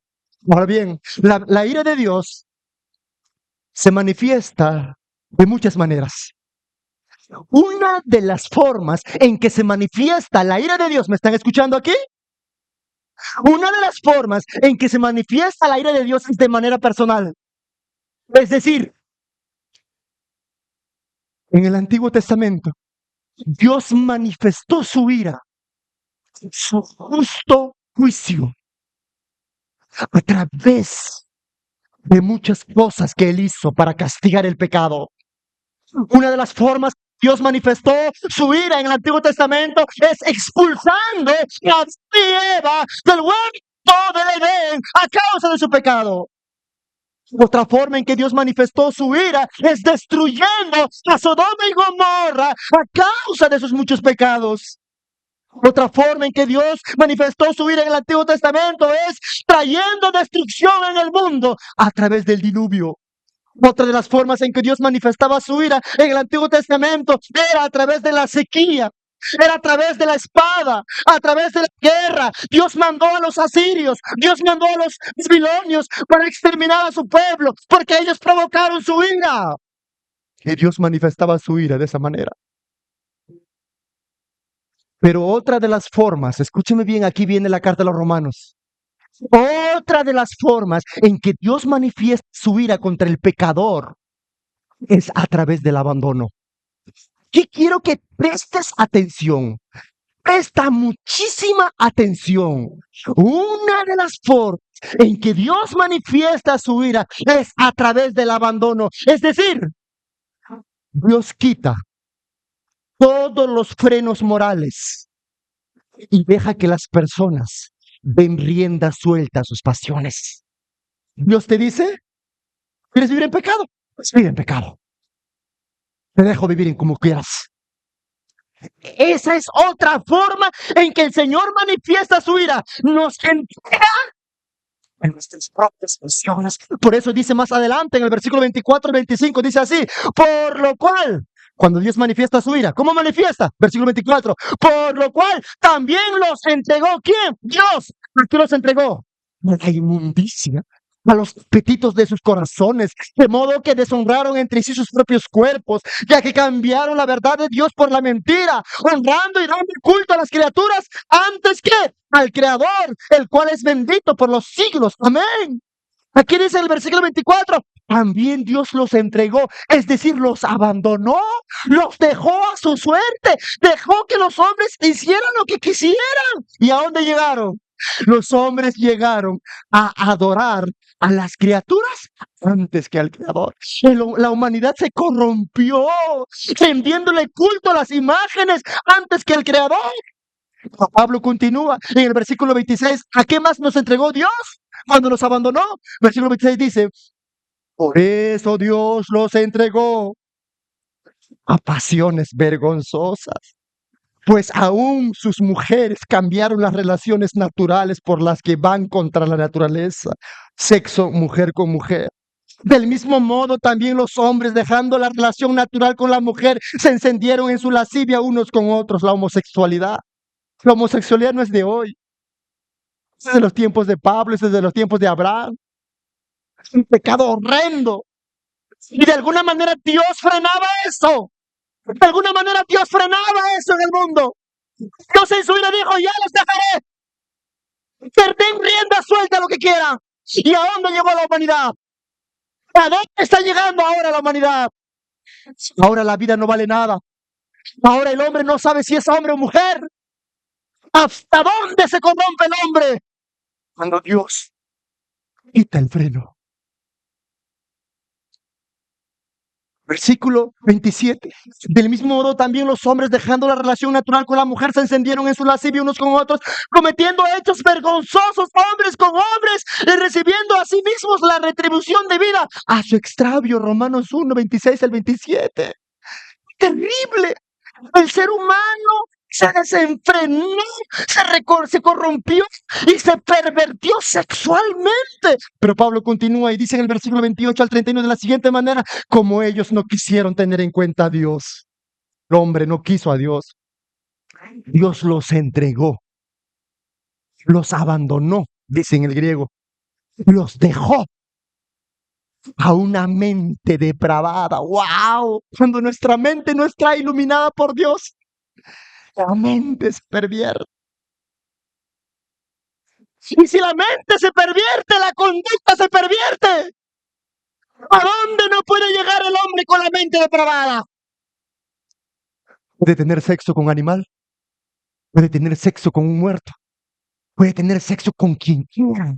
[SPEAKER 1] Ahora bien, la ira de Dios se manifiesta de muchas maneras. Una de las formas en que se manifiesta la ira de Dios, ¿me están escuchando aquí? Una de las formas en que se manifiesta la ira de Dios es de manera personal. Es decir, en el Antiguo Testamento, Dios manifestó su ira, su justo juicio, a través de muchas cosas que Él hizo para castigar el pecado. Una de las formas que Dios manifestó su ira en el Antiguo Testamento es expulsando a Eva del huerto del Edén a causa de su pecado. Otra forma en que Dios manifestó su ira es destruyendo a Sodoma y Gomorra a causa de sus muchos pecados. Otra forma en que Dios manifestó su ira en el Antiguo Testamento es trayendo destrucción en el mundo a través del diluvio. Otra de las formas en que Dios manifestaba su ira en el Antiguo Testamento era a través de la sequía, era a través de la espada, a través de la guerra. Dios mandó a los asirios, Dios mandó a los babilonios para exterminar a su pueblo, porque ellos provocaron su ira. Y Dios manifestaba su ira de esa manera. Pero otra de las formas, escúcheme bien, aquí viene la carta a los Romanos. Otra de las formas en que Dios manifiesta su ira contra el pecador es a través del abandono. Aquí quiero que prestes atención. Presta muchísima atención. Una de las formas en que Dios manifiesta su ira es a través del abandono. Es decir, Dios quita todos los frenos morales y deja que las personas den rienda suelta a sus pasiones. Dios te dice, ¿quieres vivir en pecado? Pues vive en pecado. Te dejo vivir en como quieras. Esa es otra forma en que el Señor manifiesta su ira. Nos entrega en nuestras propias pasiones. Por eso dice más adelante en el versículo 24 y 25, dice así, por lo cual, cuando Dios manifiesta su ira, ¿cómo manifiesta? Versículo 24, por lo cual también los entregó, ¿quién? Dios. ¿A qué los entregó? A la inmundicia, a los apetitos de sus corazones, de modo que deshonraron entre sí sus propios cuerpos, ya que cambiaron la verdad de Dios por la mentira, honrando y dando culto a las criaturas antes que al Creador, el cual es bendito por los siglos. Amén. Aquí dice el versículo 24, también Dios los entregó, es decir, los abandonó, los dejó a su suerte, dejó que los hombres hicieran lo que quisieran. ¿Y a dónde llegaron? Los hombres llegaron a adorar a las criaturas antes que al Creador. La humanidad se corrompió, rendiéndole culto a las imágenes antes que al Creador. Pablo continúa en el versículo 26, ¿a qué más nos entregó Dios cuando nos abandonó? Versículo 26 dice, por eso Dios los entregó a pasiones vergonzosas, pues aún sus mujeres cambiaron las relaciones naturales por las que van contra la naturaleza, sexo mujer con mujer. Del mismo modo, también los hombres, dejando la relación natural con la mujer, se encendieron en su lascivia unos con otros, la homosexualidad. La homosexualidad no es de hoy, es desde los tiempos de Pablo, es desde los tiempos de Abraham. Es un pecado horrendo. Y de alguna manera Dios frenaba eso. De alguna manera Dios frenaba eso en el mundo. Dios en su vida dijo, ya los dejaré. Den rienda suelta a lo que quieran. ¿Y a dónde llegó la humanidad? ¿A dónde está llegando ahora la humanidad? Ahora la vida no vale nada. Ahora el hombre no sabe si es hombre o mujer. ¿Hasta dónde se corrompe el hombre? Cuando Dios quita el freno. Versículo 27. Del mismo modo también los hombres, dejando la relación natural con la mujer, se encendieron en su lascivia unos con otros, cometiendo hechos vergonzosos hombres con hombres y recibiendo a sí mismos la retribución debida a su extravio. Romanos 1, 26 al 27. Terrible. El ser humano se desenfrenó, se corrompió y se pervertió sexualmente. Pero Pablo continúa y dice en el versículo 28 al 31 de la siguiente manera, como ellos no quisieron tener en cuenta a Dios, el hombre no quiso a Dios, Dios los entregó, los abandonó, dice en el griego, los dejó a una mente depravada. ¡Wow! Cuando nuestra mente no está iluminada por Dios, la mente se pervierte. Y si la mente se pervierte, la conducta se pervierte. ¿A dónde no puede llegar el hombre con la mente depravada? Puede tener sexo con un animal, puede tener sexo con un muerto, puede tener sexo con quien quiera.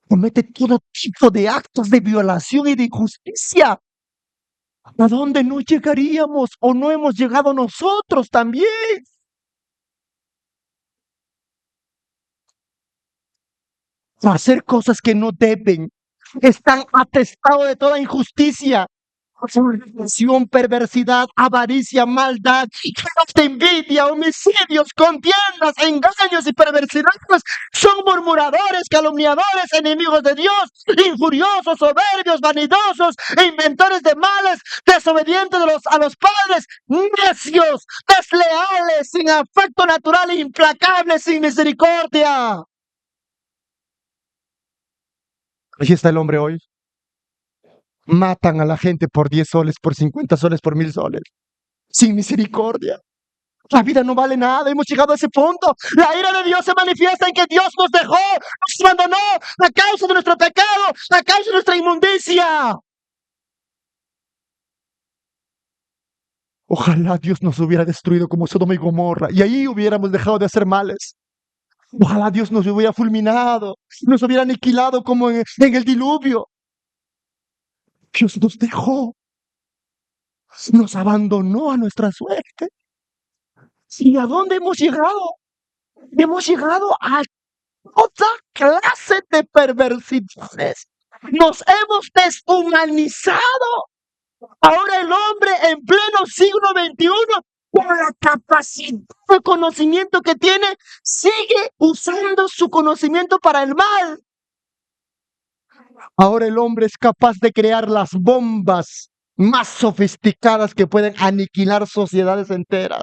[SPEAKER 1] Comete todo tipo de actos de violación y de injusticia. ¿A dónde no llegaríamos o no hemos llegado nosotros también? A hacer cosas que no deben. Están atestados de toda injusticia. Fornicación, perversidad, avaricia, maldad, celos de envidia, homicidios, contiendas, engaños y perversidades. Son murmuradores, calumniadores, enemigos de Dios, injuriosos, soberbios, vanidosos, inventores de males, desobedientes a los padres, necios, desleales, sin afecto natural, implacables, sin misericordia. Allí está el hombre hoy. Matan a la gente por 10 soles, por 50 soles, por 1000 soles. Sin misericordia. La vida no vale nada. Hemos llegado a ese punto. La ira de Dios se manifiesta en que Dios nos dejó, nos abandonó a causa de nuestro pecado, a causa de nuestra inmundicia. Ojalá Dios nos hubiera destruido como Sodoma y Gomorra y ahí hubiéramos dejado de hacer males. Ojalá Dios nos hubiera fulminado, nos hubiera aniquilado como en el diluvio. Dios nos dejó, nos abandonó a nuestra suerte. ¿Y a dónde hemos llegado? Hemos llegado a toda clase de perversidades. Nos hemos deshumanizado. Ahora el hombre en pleno siglo XXI, con la capacidad de conocimiento que tiene, sigue usando su conocimiento para el mal. Ahora el hombre es capaz de crear las bombas más sofisticadas que pueden aniquilar sociedades enteras.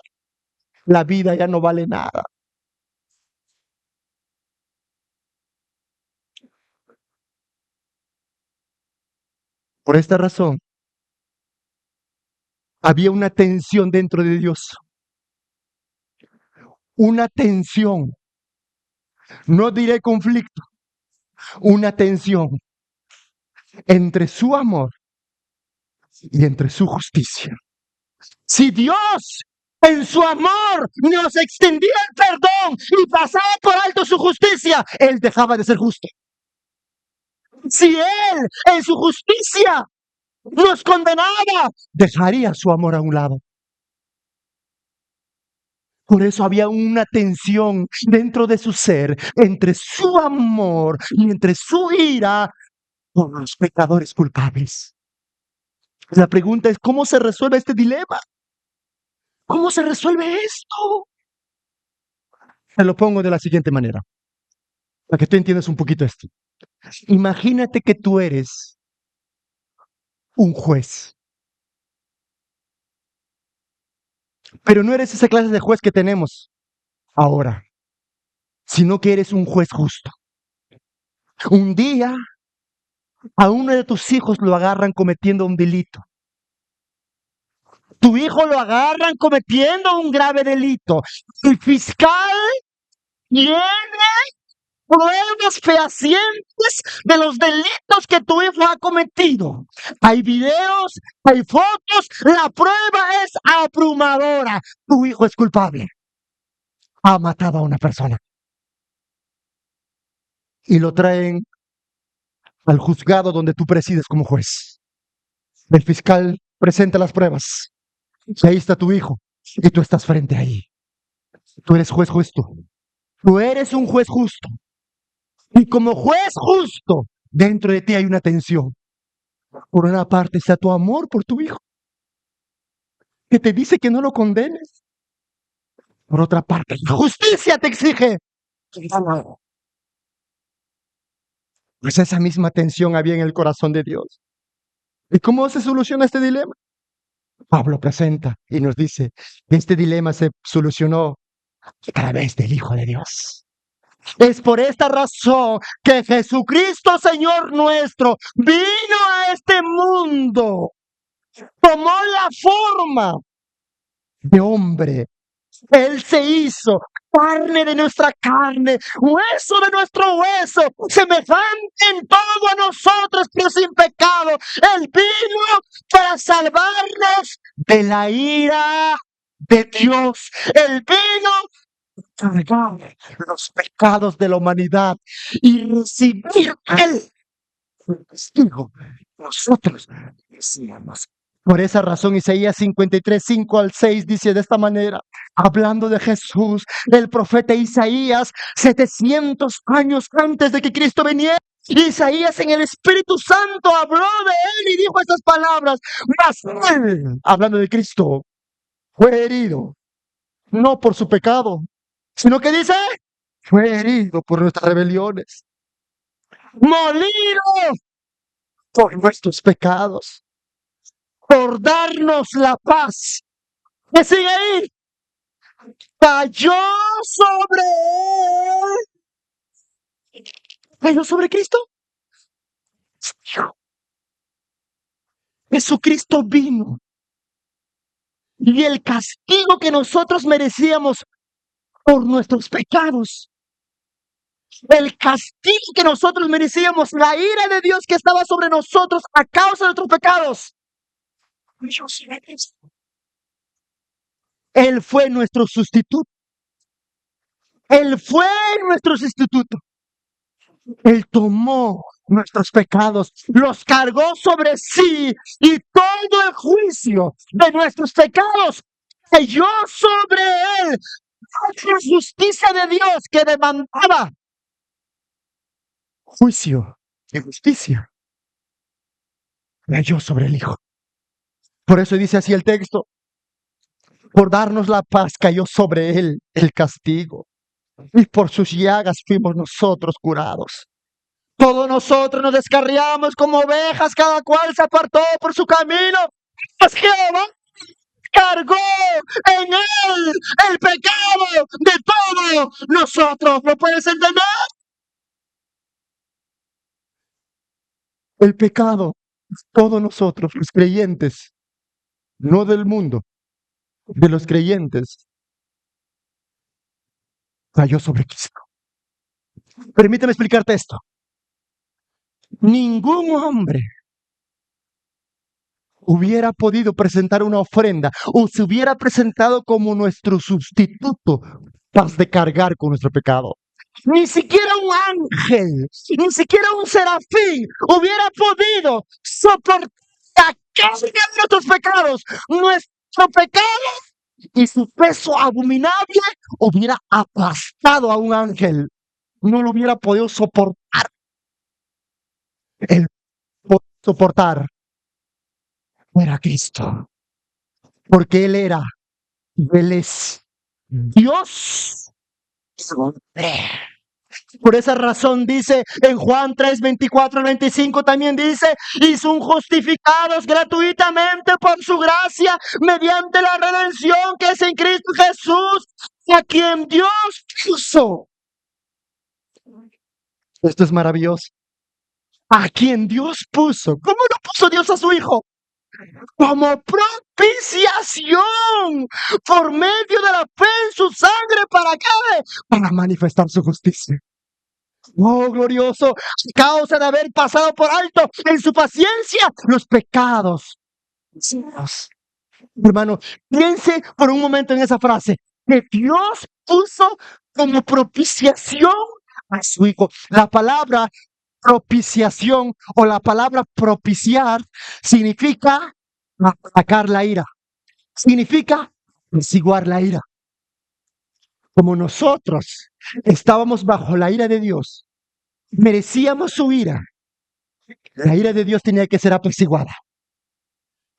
[SPEAKER 1] La vida ya no vale nada. Por esta razón, había una tensión dentro de Dios. Una tensión. No diré conflicto. Una tensión entre su amor y entre su justicia. Si Dios en su amor nos extendía el perdón y pasaba por alto su justicia, Él dejaba de ser justo. Si Él en su justicia nos condenaba, dejaría su amor a un lado. Por eso había una tensión dentro de su ser entre su amor y entre su ira por los pecadores culpables. La pregunta es, ¿cómo se resuelve este dilema? ¿Cómo se resuelve esto? Te lo pongo de la siguiente manera, para que tú entiendas un poquito esto. Imagínate que tú eres un juez, pero no eres esa clase de juez que tenemos ahora, sino que eres un juez justo. Un día a uno de tus hijos lo agarran cometiendo un delito. Tu hijo lo agarran cometiendo un grave delito. El fiscal tiene pruebas fehacientes de los delitos que tu hijo ha cometido. Hay videos, hay fotos, la prueba es abrumadora. Tu hijo es culpable. Ha matado a una persona. Y lo traen al juzgado donde tú presides como juez. El fiscal presenta las pruebas. Y ahí está tu hijo. Y tú estás frente a ahí. Tú eres juez justo. Tú eres un juez justo. Y como juez justo, dentro de ti hay una tensión. Por una parte está tu amor por tu hijo, que te dice que no lo condenes. Por otra parte, la justicia te exige. Pues esa misma tensión había en el corazón de Dios. ¿Y cómo se soluciona este dilema? Pablo presenta y nos dice que este dilema se solucionó a través del Hijo de Dios. Es por esta razón que Jesucristo, Señor nuestro, vino a este mundo, tomó la forma de hombre. Él se hizo carne de nuestra carne, hueso de nuestro hueso, semejante en todo a nosotros, pero sin pecado. Él vino para salvarnos de la ira de Dios. Él vino para cargar los pecados de la humanidad y recibir Él el castigo que nosotros merecíamos. Por esa razón, Isaías 53, 5 al 6 dice de esta manera, hablando de Jesús, el profeta Isaías, 700 años antes de que Cristo viniera, Isaías en el Espíritu Santo habló de él y dijo estas palabras, mas él, hablando de Cristo, fue herido, no por su pecado, sino que dice, fue herido por nuestras rebeliones, molido por nuestros pecados, por darnos la paz. ¿Qué sigue ahí? Cayó sobre él. ¿Cayó sobre Cristo? Jesucristo vino. Y el castigo que nosotros merecíamos por nuestros pecados, el castigo que nosotros merecíamos, la ira de Dios que estaba sobre nosotros a causa de nuestros pecados, Él fue nuestro sustituto. Él fue nuestro sustituto. Él tomó nuestros pecados, los cargó sobre sí y todo el juicio de nuestros pecados cayó sobre él. La justicia de Dios que demandaba juicio y justicia cayó sobre el Hijo. Por eso dice así el texto, por darnos la paz cayó sobre él el castigo y por sus llagas fuimos nosotros curados. Todos nosotros nos descarriamos como ovejas, cada cual se apartó por su camino. Mas Jehová cargó en él el pecado de todos nosotros. ¿Lo puedes entender? El pecado Todos nosotros, los creyentes, no del mundo, de los creyentes, cayó sobre Cristo. Permíteme explicarte esto. Ningún hombre hubiera podido presentar una ofrenda o se hubiera presentado como nuestro sustituto capaz de cargar con nuestro pecado. Ni siquiera un ángel, ni siquiera un serafín hubiera podido soportar la carga de nuestros pecados. Nuestro pecado y su peso abominable hubiera aplastado a un ángel. No lo hubiera podido soportar. El soportar era Cristo, porque Él es Dios y hombre. Por esa razón dice en Juan 3, 24 al 25 también dice, y son justificados gratuitamente por su gracia mediante la redención que es en Cristo Jesús, a quien Dios puso. Esto es maravilloso. A quien Dios puso. ¿Cómo no puso Dios a su Hijo? Como propiciación por medio de la fe en su sangre. ¿Para qué? Para manifestar su justicia. Oh, glorioso, a causa de haber pasado por alto en su paciencia los pecados. Dios. Hermano, piense por un momento en esa frase, que Dios puso como propiciación a su Hijo. La palabra propiciación o la palabra propiciar significa aplacar la ira, significa apaciguar la ira. Como nosotros estábamos bajo la ira de Dios, merecíamos su ira. La ira de Dios tenía que ser apaciguada.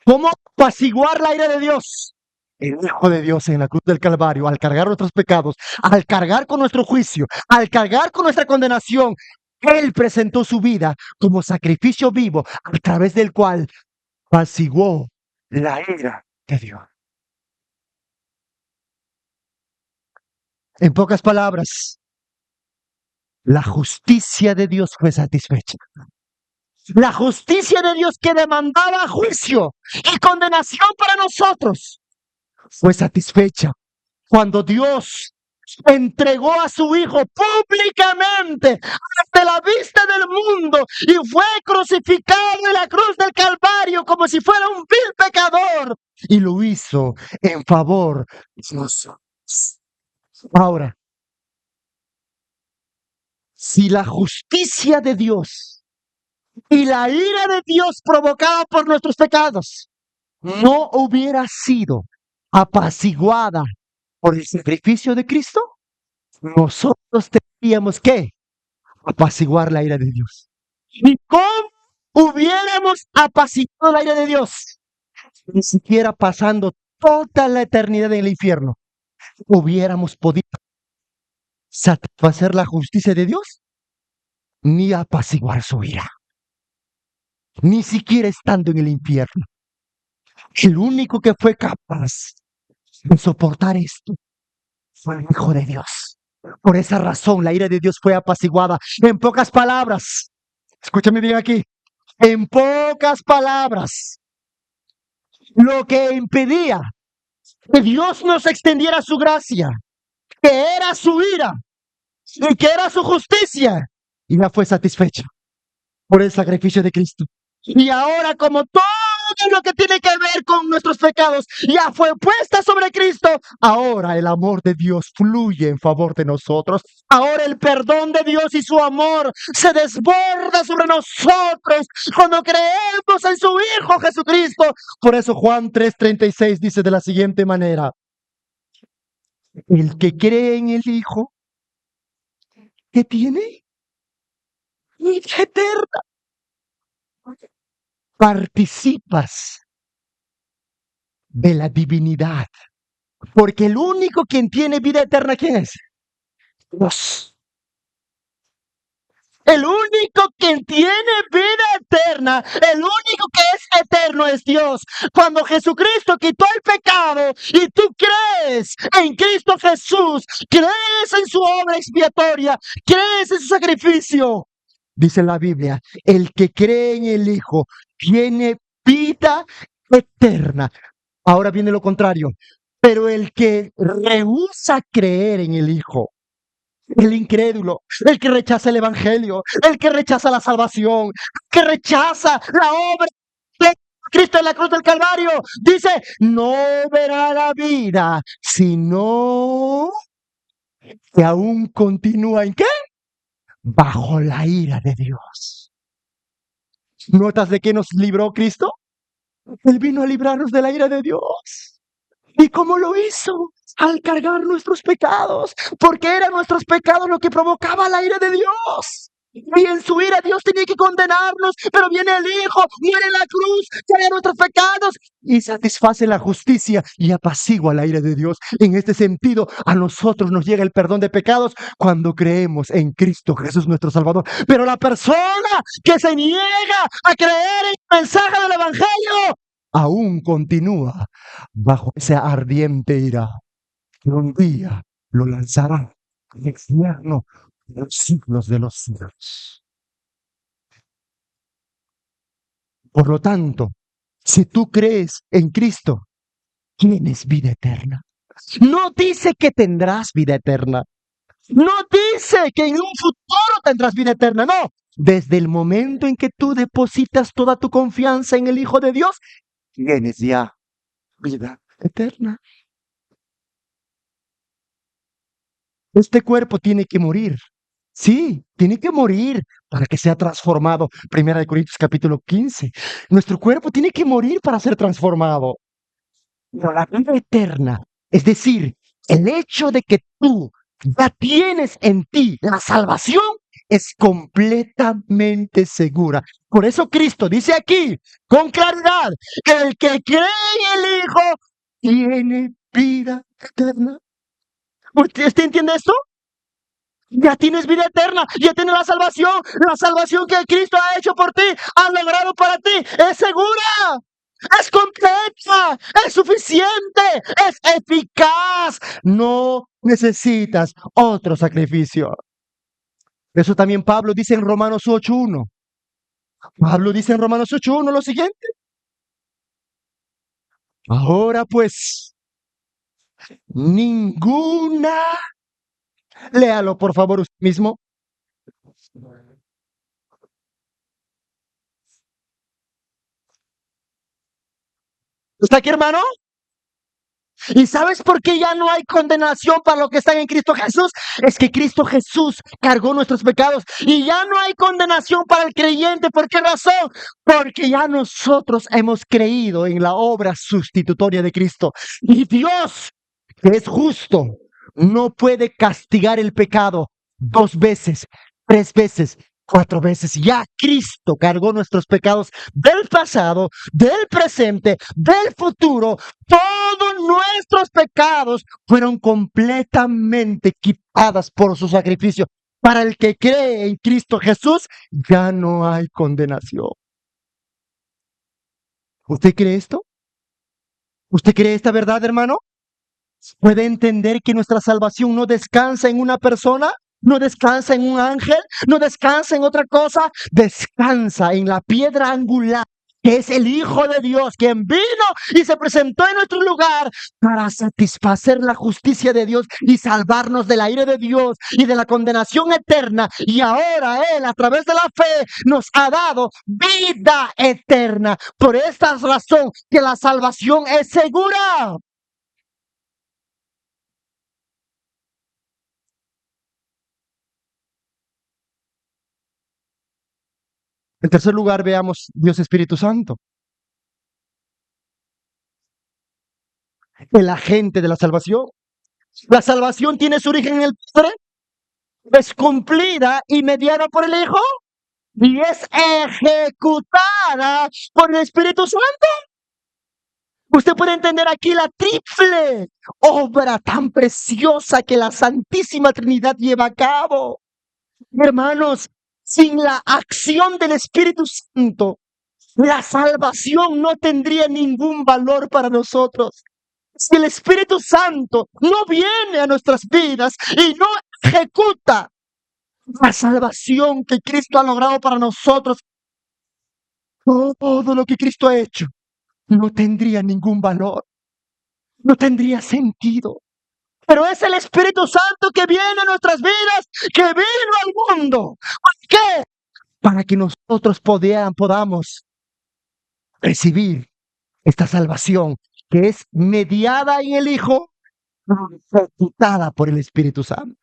[SPEAKER 1] ¿Cómo apaciguar la ira de Dios? El Hijo de Dios en la cruz del Calvario, al cargar nuestros pecados, al cargar con nuestro juicio, al cargar con nuestra condenación, Él presentó su vida como sacrificio vivo, a través del cual apaciguó la ira de Dios. En pocas palabras, la justicia de Dios fue satisfecha. La justicia de Dios que demandaba juicio y condenación para nosotros fue satisfecha cuando Dios entregó a su Hijo públicamente ante la vista del mundo y fue crucificado en la cruz del Calvario como si fuera un vil pecador, y lo hizo en favor de nosotros. Ahora, si la justicia de Dios y la ira de Dios provocada por nuestros pecados no hubiera sido apaciguada por el sacrificio de Cristo, nosotros tendríamos que apaciguar la ira de Dios. ¿Y cómo hubiéramos apaciguado la ira de Dios? Ni siquiera pasando toda la eternidad en el infierno hubiéramos podido satisfacer la justicia de Dios ni apaciguar su ira. Ni siquiera estando en el infierno. El único que fue capaz de soportar esto fue el Hijo de Dios. Por esa razón, la ira de Dios fue apaciguada. En pocas palabras, escúchame bien aquí, en pocas palabras, lo que impedía que Dios nos extendiera su gracia, que era su ira y que era su justicia, ya fue satisfecha por el sacrificio de Cristo. Y ahora, como todo lo que tiene que ver con nuestros pecados ya fue puesta sobre Cristo, ahora el amor de Dios fluye en favor de nosotros. Ahora el perdón de Dios y su amor se desborda sobre nosotros cuando creemos en su Hijo Jesucristo. Por eso Juan 3:36 dice de la siguiente manera: el que cree en el Hijo, ¿qué tiene? Vida eterna. Participas de la divinidad, porque el único quien tiene vida eterna, ¿quién es? Dios. El único quien tiene vida eterna, el único que es eterno es Dios. Cuando Jesucristo quitó el pecado y tú crees en Cristo Jesús, crees en su obra expiatoria, crees en su sacrificio, dice la Biblia, el que cree en el Hijo tiene vida eterna. Ahora viene lo contrario. Pero el que rehúsa creer en el Hijo, el incrédulo, el que rechaza el Evangelio, el que rechaza la salvación, el que rechaza la obra de Cristo en la cruz del Calvario, dice, no verá la vida, sino que aún continúa ¿en qué? Bajo la ira de Dios. ¿Notas de qué nos libró Cristo? Él vino a librarnos de la ira de Dios. ¿Y cómo lo hizo? Al cargar nuestros pecados, porque eran nuestros pecados lo que provocaba la ira de Dios. Y en su ira Dios tenía que condenarnos, pero viene el Hijo, muere en la cruz, carga nuestros pecados y satisface la justicia y apacigua la ira de Dios. En este sentido, a nosotros nos llega el perdón de pecados cuando creemos en Cristo Jesús nuestro Salvador. Pero la persona que se niega a creer en el mensaje del Evangelio aún continúa bajo esa ardiente ira que un día lo lanzará al infierno de los siglos de los siglos. Por lo tanto, si tú crees en Cristo, tienes vida eterna. No dice que tendrás vida eterna. No dice que en un futuro tendrás vida eterna. No. Desde el momento en que tú depositas toda tu confianza en el Hijo de Dios, tienes ya vida eterna. Este cuerpo tiene que morir. Sí, tiene que morir para que sea transformado. Primera de Corintios capítulo 15. Nuestro cuerpo tiene que morir para ser transformado. Pero la vida eterna, es decir, el hecho de que tú ya tienes en ti la salvación, es completamente segura. Por eso Cristo dice aquí, con claridad, el que cree en el Hijo tiene vida eterna. ¿Usted entiende esto? Ya tienes vida eterna, ya tienes la salvación que Cristo ha hecho por ti, ha logrado para ti, es segura, es completa, es suficiente, es eficaz, no necesitas otro sacrificio. Eso también Pablo dice en Romanos 8:1. Pablo dice en Romanos 8:1 lo siguiente. Ahora pues, ninguna, léalo por favor usted mismo. ¿Está aquí, hermano? ¿Y sabes por qué ya no hay condenación para los que están en Cristo Jesús? Es que Cristo Jesús cargó nuestros pecados y ya no hay condenación para el creyente. ¿Por qué razón? Porque ya nosotros hemos creído en la obra sustitutoria de Cristo. Y Dios, que es justo, no puede castigar el pecado 2 veces, 3 veces, 4 veces. Ya Cristo cargó nuestros pecados del pasado, del presente, del futuro. Todos nuestros pecados fueron completamente quitadas por su sacrificio. Para el que cree en Cristo Jesús, ya no hay condenación. ¿Usted cree esto? ¿Usted cree esta verdad, hermano? ¿Puede entender que nuestra salvación no descansa en una persona? ¿No descansa en un ángel? ¿No descansa en otra cosa? Descansa en la piedra angular, que es el Hijo de Dios, quien vino y se presentó en nuestro lugar para satisfacer la justicia de Dios y salvarnos del aire de Dios y de la condenación eterna. Y ahora Él, a través de la fe, nos ha dado vida eterna. Por esta razón que la salvación es segura. En tercer lugar, veamos Dios Espíritu Santo, el agente de la salvación. La salvación tiene su origen en el Padre, es cumplida y mediada por el Hijo y es ejecutada por el Espíritu Santo. Usted puede entender aquí la triple obra tan preciosa que la Santísima Trinidad lleva a cabo. Hermanos, sin la acción del Espíritu Santo, la salvación no tendría ningún valor para nosotros. Si el Espíritu Santo no viene a nuestras vidas y no ejecuta la salvación que Cristo ha logrado para nosotros, todo lo que Cristo ha hecho no tendría ningún valor, no tendría sentido. Pero es el Espíritu Santo que viene a nuestras vidas, que vino al mundo. ¿Por qué? Para que nosotros podamos recibir esta salvación que es mediada en el Hijo, ejecutada por el Espíritu Santo.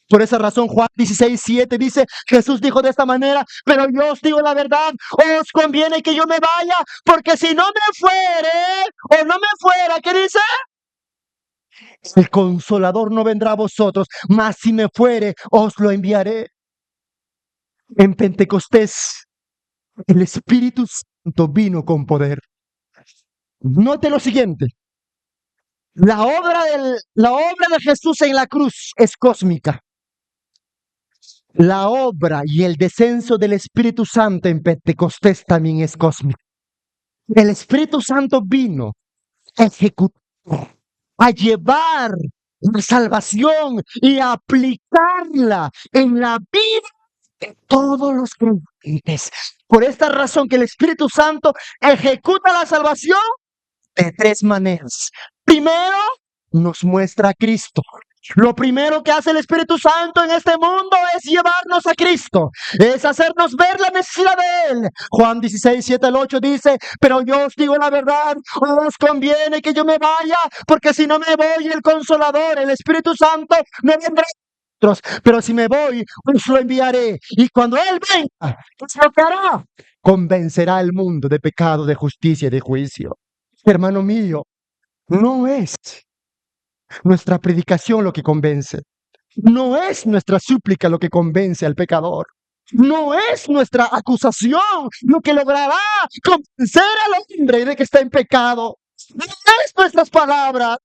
[SPEAKER 1] Por esa razón, Juan 16:7 dice, Jesús dijo de esta manera, pero yo os digo la verdad, os conviene que yo me vaya, porque si no me fuere, o no me fuera, ¿qué dice? El Consolador no vendrá a vosotros, mas si me fuere, os lo enviaré. En Pentecostés, el Espíritu Santo vino con poder. Note lo siguiente. La obra de Jesús en la cruz es cósmica. La obra y el descenso del Espíritu Santo en Pentecostés también es cósmico. El Espíritu Santo vino a ejecutar, a llevar la salvación y a aplicarla en la vida de todos los creyentes. Por esta razón que el Espíritu Santo ejecuta la salvación de tres maneras. Primero, nos muestra a Cristo. Lo primero que hace el Espíritu Santo en este mundo es llevarnos a Cristo, es hacernos ver la necesidad de Él. Juan 16:7-8 dice, pero yo os digo la verdad, os conviene que yo me vaya, porque si no me voy, el Consolador, el Espíritu Santo, no vendrá a vosotros, pero si me voy, os lo enviaré. Y cuando Él venga, ¿qué es lo que hará? Convencerá al mundo de pecado, de justicia y de juicio. Hermano mío, no es nuestra predicación lo que convence. No es nuestra súplica lo que convence al pecador. No es nuestra acusación lo que logrará convencer al hombre de que está en pecado. No es nuestras palabras.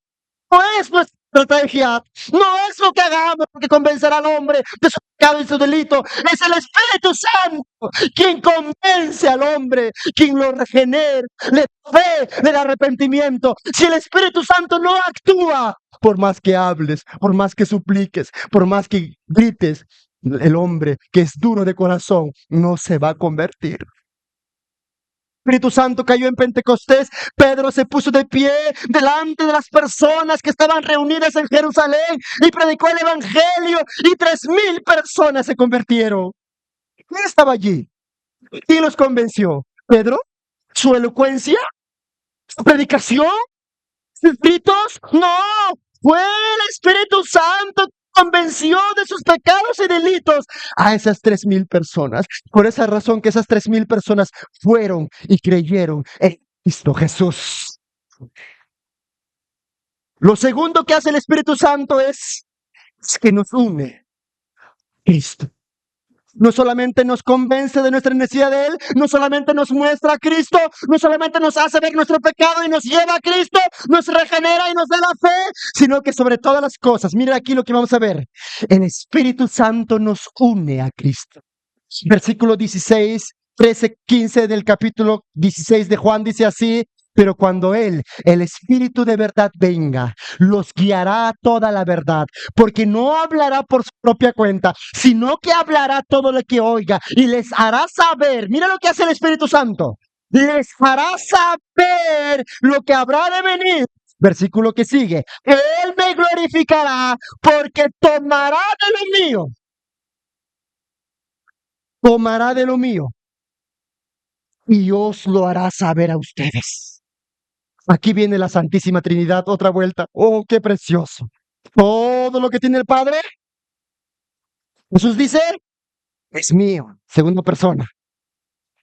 [SPEAKER 1] No es nuestra estrategia. No es lo que hagamos lo que convencerá al hombre de su pecado y su delito. Es el Espíritu Santo quien convence al hombre, quien lo regenera, le da fe, le da arrepentimiento. Si el Espíritu Santo no actúa, por más que hables, por más que supliques, por más que grites, el hombre que es duro de corazón no se va a convertir. Espíritu Santo cayó en Pentecostés, Pedro se puso de pie delante de las personas que estaban reunidas en Jerusalén y predicó el Evangelio y 3,000 personas se convirtieron. ¿Quién estaba allí? ¿Quién los convenció? ¿Pedro? ¿Su elocuencia? ¿Su predicación? ¿Sus gritos? No, fue el Espíritu Santo que convenció de sus pecados y delitos a esas 3,000 personas. Por esa razón que esas 3,000 personas fueron y creyeron en Cristo Jesús. Lo segundo que hace el Espíritu Santo es que nos une a Cristo. No solamente nos convence de nuestra necesidad de Él, no solamente nos muestra a Cristo, no solamente nos hace ver nuestro pecado y nos lleva a Cristo, nos regenera y nos da la fe, sino que sobre todas las cosas, miren aquí lo que vamos a ver, el Espíritu Santo nos une a Cristo. Versículo 16, 13, 15 del capítulo 16 de Juan dice así, pero cuando Él, el Espíritu de verdad venga, los guiará a toda la verdad, porque no hablará por su propia cuenta, sino que hablará todo lo que oiga y les hará saber, mira lo que hace el Espíritu Santo, les hará saber lo que habrá de venir. Versículo que sigue, Él me glorificará porque tomará de lo mío y os lo hará saber a ustedes. Aquí viene la Santísima Trinidad, otra vuelta. ¡Oh, qué precioso! Todo lo que tiene el Padre, Jesús dice, es mío, segunda persona.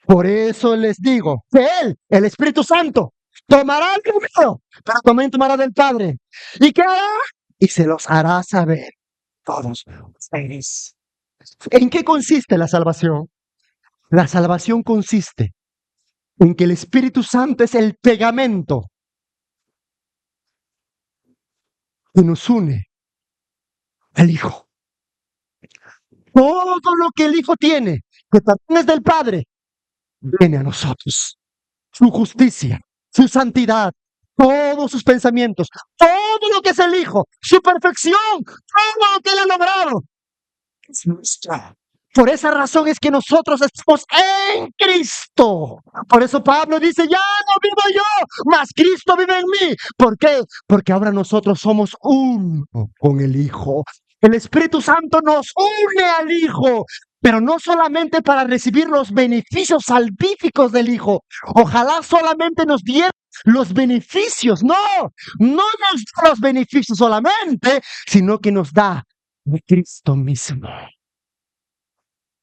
[SPEAKER 1] Por eso les digo que Él, el Espíritu Santo, tomará el mío, pero también tomará del Padre. ¿Y qué hará? Y se los hará saber todos ustedes. ¿En qué consiste la salvación? La salvación consiste en que el Espíritu Santo es el pegamento que nos une al Hijo. Todo lo que el Hijo tiene, que también es del Padre, viene a nosotros. Su justicia, su santidad, todos sus pensamientos, todo lo que es el Hijo, su perfección, todo lo que Él ha logrado, es nuestra. Por esa razón es que nosotros estamos en Cristo. Por eso Pablo dice, ya no vivo yo, mas Cristo vive en mí. ¿Por qué? Porque ahora nosotros somos uno con el Hijo. El Espíritu Santo nos une al Hijo, pero no solamente para recibir los beneficios salvíficos del Hijo. Ojalá solamente nos diera los beneficios. No, no nos da los beneficios solamente, sino que nos da de Cristo mismo.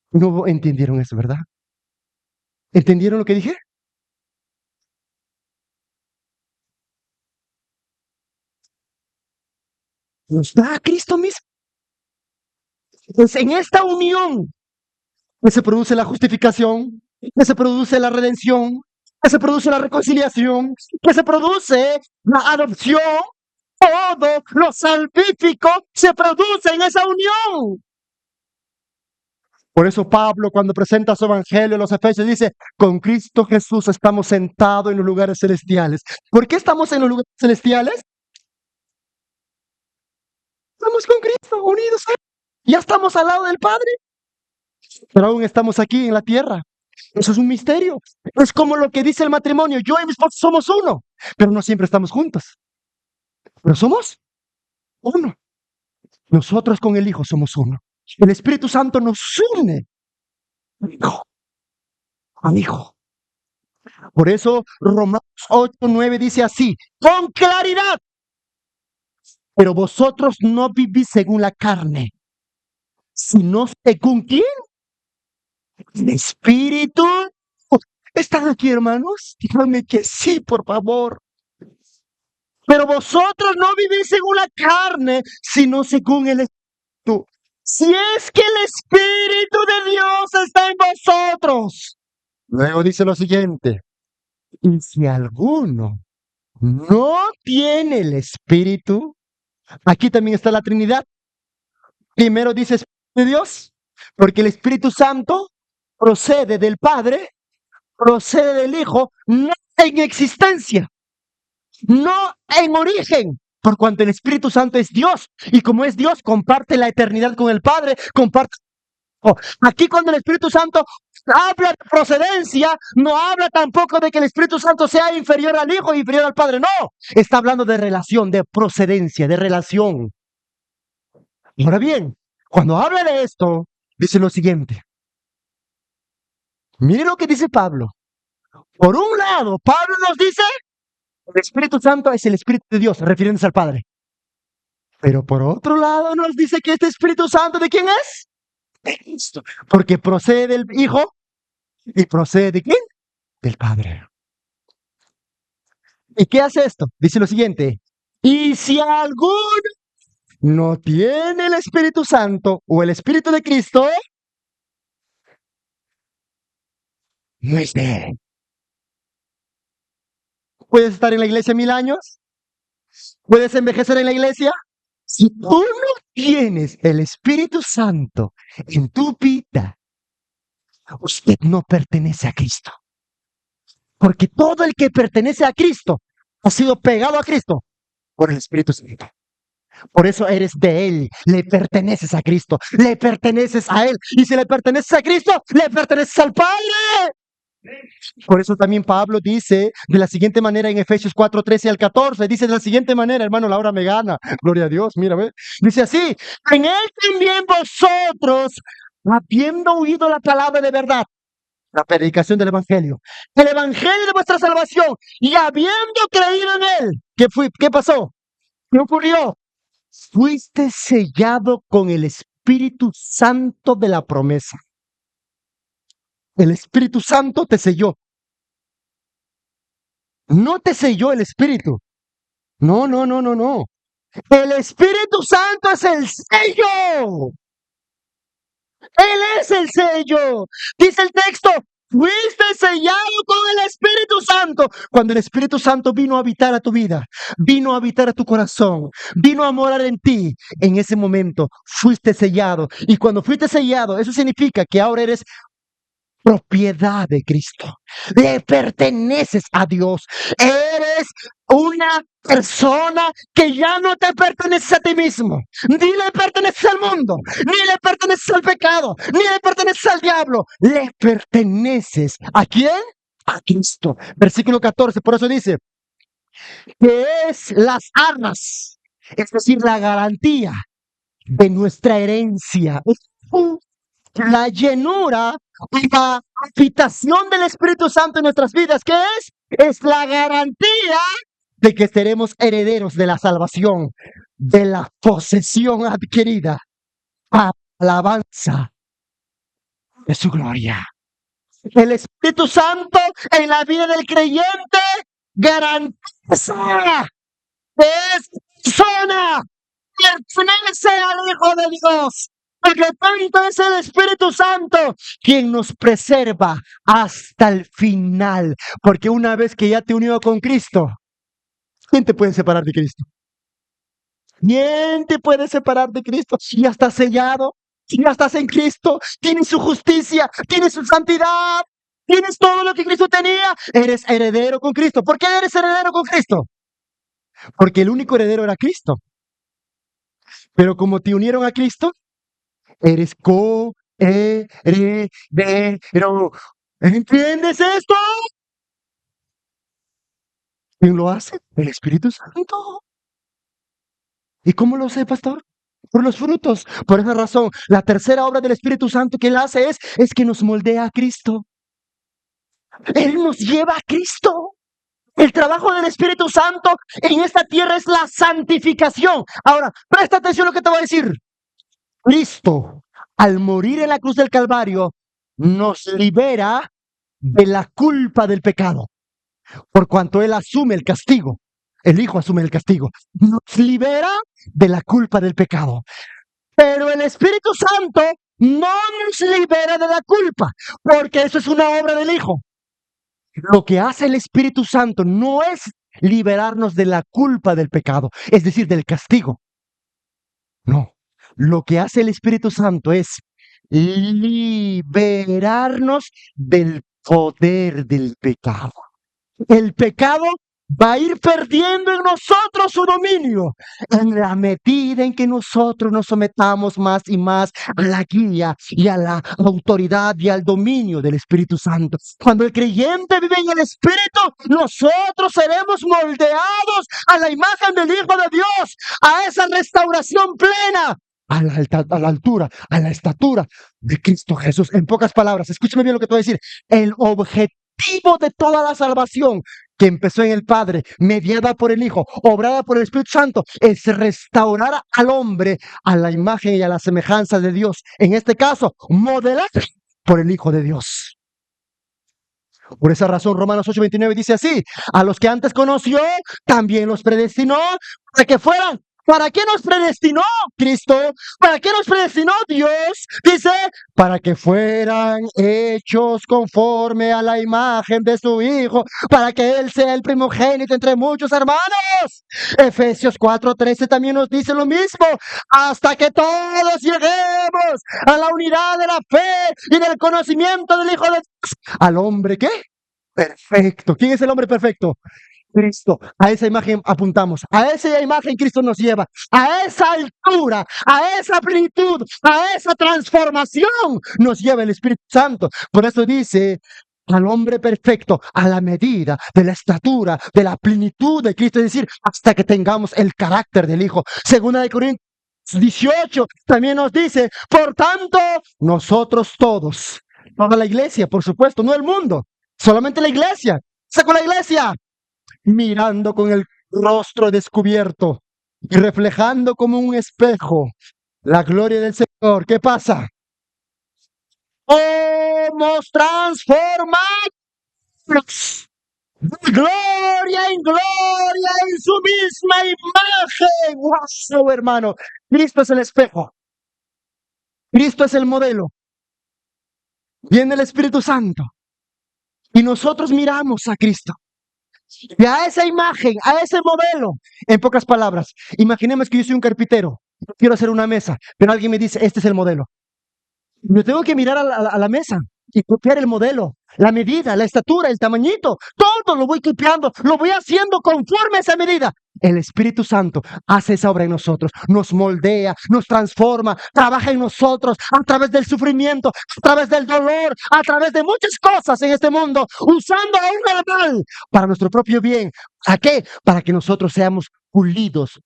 [SPEAKER 1] No entendieron eso, ¿verdad? ¿Entendieron lo que dije? Nos da a Cristo mismo. Pues en esta unión que se produce la justificación, que se produce la redención, que se produce la reconciliación, que se produce la adopción, todo lo salvífico se produce en esa unión. Por eso Pablo, cuando presenta su evangelio en los Efesios, dice, con Cristo Jesús estamos sentados en los lugares celestiales. ¿Por qué estamos en los lugares celestiales? Estamos con Cristo, unidos a Él. Ya estamos al lado del Padre, pero aún estamos aquí en la tierra. Eso es un misterio. Es como lo que dice el matrimonio. Yo y mi esposo somos uno, pero no siempre estamos juntos. Pero somos uno. Nosotros con el Hijo somos uno. El Espíritu Santo nos une al Hijo. Al Hijo. Por eso Romanos 8:9 dice así, con claridad. Pero vosotros no vivís según la carne, sino según ¿quién? El Espíritu. ¿Están aquí, hermanos? Díganme que sí, por favor. Pero vosotros no vivís según la carne, sino según el Espíritu. Si es que el Espíritu de Dios está en vosotros. Luego dice lo siguiente. Y si alguno no tiene el Espíritu, aquí también está la Trinidad. Primero dice Espíritu de Dios, porque el Espíritu Santo procede del Padre, procede del Hijo, no en existencia, no en origen, por cuanto el Espíritu Santo es Dios, y como es Dios, comparte la eternidad con el Padre, comparte. Aquí cuando el Espíritu Santo habla de procedencia, no habla tampoco de que el Espíritu Santo sea inferior al Hijo, inferior al Padre, no, está hablando de relación, de procedencia, de relación. Ahora bien, cuando habla de esto, dice lo siguiente. Mire lo que dice Pablo. Por un lado, Pablo nos dice, el Espíritu Santo es el Espíritu de Dios, refiriéndose al Padre. Pero por otro lado nos dice que este Espíritu Santo, ¿de quién es? De Cristo. Porque procede del Hijo y procede ¿de quién? Del Padre. ¿Y qué hace esto? Dice lo siguiente. Y si alguno no tiene el Espíritu Santo o el Espíritu de Cristo, no es de él. ¿Puedes estar en la iglesia 1000 años? ¿Puedes envejecer en la iglesia? Si tú no tienes el Espíritu Santo en tu vida, usted no pertenece a Cristo. Porque todo el que pertenece a Cristo ha sido pegado a Cristo por el Espíritu Santo. Por eso eres de Él, le perteneces a Cristo, le perteneces a Él. Y si le perteneces a Cristo, le perteneces al Padre. Por eso también Pablo dice de la siguiente manera en Efesios 4:13 al 14, dice de la siguiente manera, hermano, la hora me gana, gloria a Dios, mira, ¿ve? Dice así, en Él también vosotros, habiendo oído la palabra de verdad, la predicación del Evangelio, el Evangelio de vuestra salvación, y habiendo creído en Él, ¿qué pasó? ¿Qué ocurrió? Fuiste sellado con el Espíritu Santo de la promesa. El Espíritu Santo te selló. No te selló el Espíritu. No, no, no, no, no. El Espíritu Santo es el sello. Él es el sello. Dice el texto, fuiste sellado con el Espíritu Santo. Cuando el Espíritu Santo vino a habitar a tu vida, vino a habitar a tu corazón, vino a morar en ti, en ese momento fuiste sellado. Y cuando fuiste sellado, eso significa que ahora eres propiedad de Cristo. Le perteneces a Dios. Eres una persona que ya no te perteneces a ti mismo, ni le perteneces al mundo, ni le perteneces al pecado, ni le perteneces al diablo. Le perteneces ¿a quién? A Cristo. Versículo 14, por eso dice que es las arras, es decir, la garantía de nuestra herencia. La llenura y la habitación del Espíritu Santo en nuestras vidas, ¿qué es? Es la garantía de que seremos herederos de la salvación, de la posesión adquirida, a alabanza de su gloria. El Espíritu Santo en la vida del creyente garantiza que es persona, pertenece al Hijo de Dios. Porque tanto es el Espíritu Santo quien nos preserva hasta el final. Porque una vez que ya te unió con Cristo, ¿quién te puede separar de Cristo? ¿Quién te puede separar de Cristo? Si ya estás sellado, si ya estás en Cristo, tienes su justicia, tienes su santidad, tienes todo lo que Cristo tenía, eres heredero con Cristo. ¿Por qué eres heredero con Cristo? Porque el único heredero era Cristo. Pero como te unieron a Cristo, eres coheredero. ¿Entiendes esto? ¿Quién lo hace? El Espíritu Santo. ¿Y cómo lo sé, pastor? Por los frutos. Por esa razón, la tercera obra del Espíritu Santo que Él hace es que nos moldea a Cristo. Él nos lleva a Cristo. El trabajo del Espíritu Santo en esta tierra es la santificación. Ahora, presta atención a lo que te voy a decir. Cristo, al morir en la cruz del Calvario, nos libera de la culpa del pecado, por cuanto Él asume el castigo. El Hijo asume el castigo. Nos libera de la culpa del pecado. Pero el Espíritu Santo no nos libera de la culpa, porque eso es una obra del Hijo. Lo que hace el Espíritu Santo no es liberarnos de la culpa del pecado, es decir, del castigo. No. Lo que hace el Espíritu Santo es liberarnos del poder del pecado. El pecado va a ir perdiendo en nosotros su dominio en la medida en que nosotros nos sometamos más y más a la guía y a la autoridad y al dominio del Espíritu Santo. Cuando el creyente vive en el Espíritu, nosotros seremos moldeados a la imagen del Hijo de Dios, a esa restauración plena, a la altura, a la estatura de Cristo Jesús. En pocas palabras, escúchame bien lo que te voy a decir. El objetivo de toda la salvación que empezó en el Padre, mediada por el Hijo, obrada por el Espíritu Santo, es restaurar al hombre a la imagen y a la semejanza de Dios. En este caso, modelar por el Hijo de Dios. Por esa razón, Romanos 8:29 dice así: a los que antes conoció, también los predestinó para que fueran. ¿Para qué nos predestinó Cristo? ¿Para qué nos predestinó Dios? Dice, para que fueran hechos conforme a la imagen de su Hijo, para que Él sea el primogénito entre muchos hermanos. Efesios 4:13 también nos dice lo mismo, hasta que todos lleguemos a la unidad de la fe y del conocimiento del Hijo de Dios. ¿Al hombre qué? Perfecto. ¿Quién es el hombre perfecto? Cristo. A esa imagen apuntamos, a esa imagen Cristo nos lleva, a esa altura, a esa plenitud, a esa transformación nos lleva el Espíritu Santo. Por eso dice, al hombre perfecto, a la medida de la estatura, de la plenitud de Cristo, es decir, hasta que tengamos el carácter del Hijo. Segunda de Corintios 18 también nos dice, por tanto, nosotros todos, toda la iglesia, por supuesto, no el mundo, solamente la iglesia. Saco la iglesia, mirando con el rostro descubierto y reflejando como un espejo la gloria del Señor. ¿Qué pasa? Somos transformados de gloria en gloria en su misma imagen. ¡Wow, hermano! Cristo es el espejo. Cristo es el modelo. Viene el Espíritu Santo y nosotros miramos a Cristo. Y a esa imagen, a ese modelo, en pocas palabras, imaginemos que yo soy un carpintero, quiero hacer una mesa, pero alguien me dice, este es el modelo. Yo tengo que mirar a la mesa, y copiar el modelo, la medida, la estatura, el tamañito. Todo lo voy copiando, lo voy haciendo conforme a esa medida. El Espíritu Santo hace esa obra en nosotros, nos moldea, nos transforma, trabaja en nosotros a través del sufrimiento, a través del dolor, a través de muchas cosas en este mundo, usando aún el mal para nuestro propio bien. ¿A qué? Para que nosotros seamos pulidos,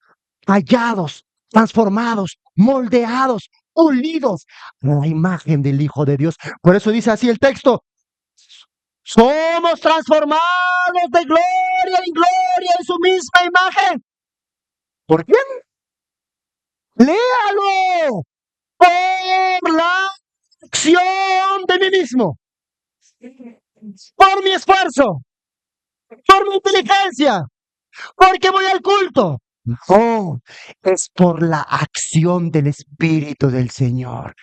[SPEAKER 1] tallados, transformados, moldeados, pulidos a la imagen del Hijo de Dios. Por eso dice así el texto: somos transformados de gloria en gloria en su misma imagen. ¿Por quién? Léalo. Por la acción de mí mismo, por mi esfuerzo, por mi inteligencia, porque voy al culto. No, es por la acción del Espíritu del Señor.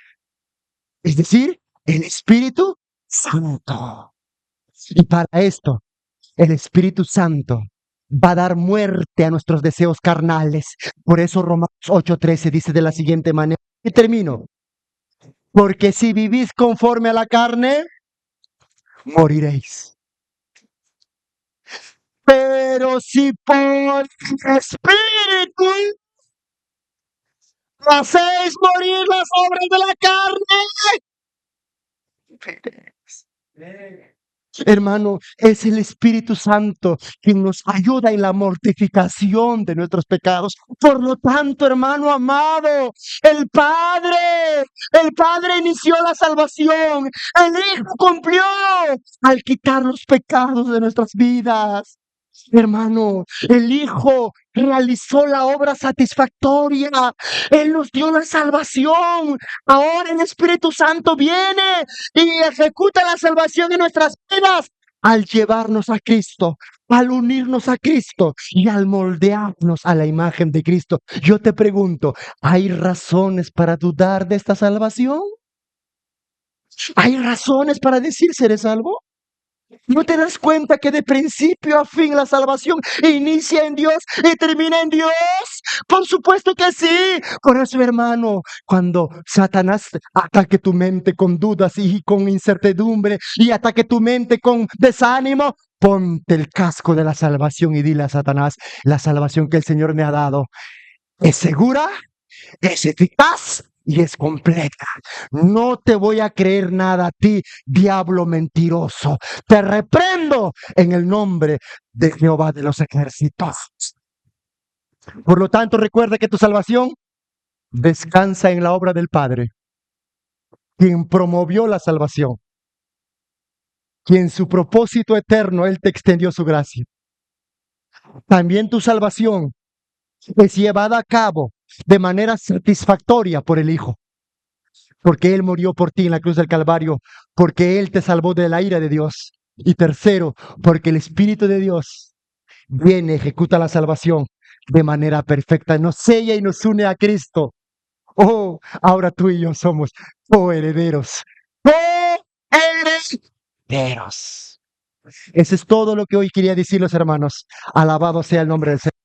[SPEAKER 1] Es decir, el Espíritu Santo. Y para esto, el Espíritu Santo va a dar muerte a nuestros deseos carnales. Por eso Romanos 8:13 dice de la siguiente manera, y termino: porque si vivís conforme a la carne, moriréis. Pero si por el Espíritu hacéis morir las obras de la carne. Hermano, es el Espíritu Santo quien nos ayuda en la mortificación de nuestros pecados. Por lo tanto, hermano amado, el Padre inició la salvación, el Hijo cumplió al quitar los pecados de nuestras vidas. Hermano, el Hijo realizó la obra satisfactoria. Él nos dio la salvación. Ahora el Espíritu Santo viene y ejecuta la salvación en nuestras vidas al llevarnos a Cristo, al unirnos a Cristo y al moldearnos a la imagen de Cristo. Yo te pregunto, ¿hay razones para dudar de esta salvación? ¿Hay razones para decir seré salvo? ¿No te das cuenta que de principio a fin la salvación inicia en Dios y termina en Dios? Por supuesto que sí. Por eso, hermano, cuando Satanás ataque tu mente con dudas y con incertidumbre y ataque tu mente con desánimo, ponte el casco de la salvación y dile a Satanás: la salvación que el Señor me ha dado es segura, es eficaz y es completa. No te voy a creer nada a ti, diablo mentiroso. Te reprendo en el nombre de Jehová de los ejércitos. Por lo tanto, recuerda que tu salvación descansa en la obra del Padre, quien promovió la salvación, quien su propósito eterno, Él te extendió su gracia. También tu salvación es llevada a cabo de manera satisfactoria por el Hijo, porque Él murió por ti en la cruz del Calvario, porque Él te salvó de la ira de Dios. Y tercero, porque el Espíritu de Dios viene, ejecuta la salvación de manera perfecta, nos sella y nos une a Cristo. Oh, ahora tú y yo somos coherederos. Coherederos. Eso es todo lo que hoy quería decir los hermanos. Alabado sea el nombre del Señor.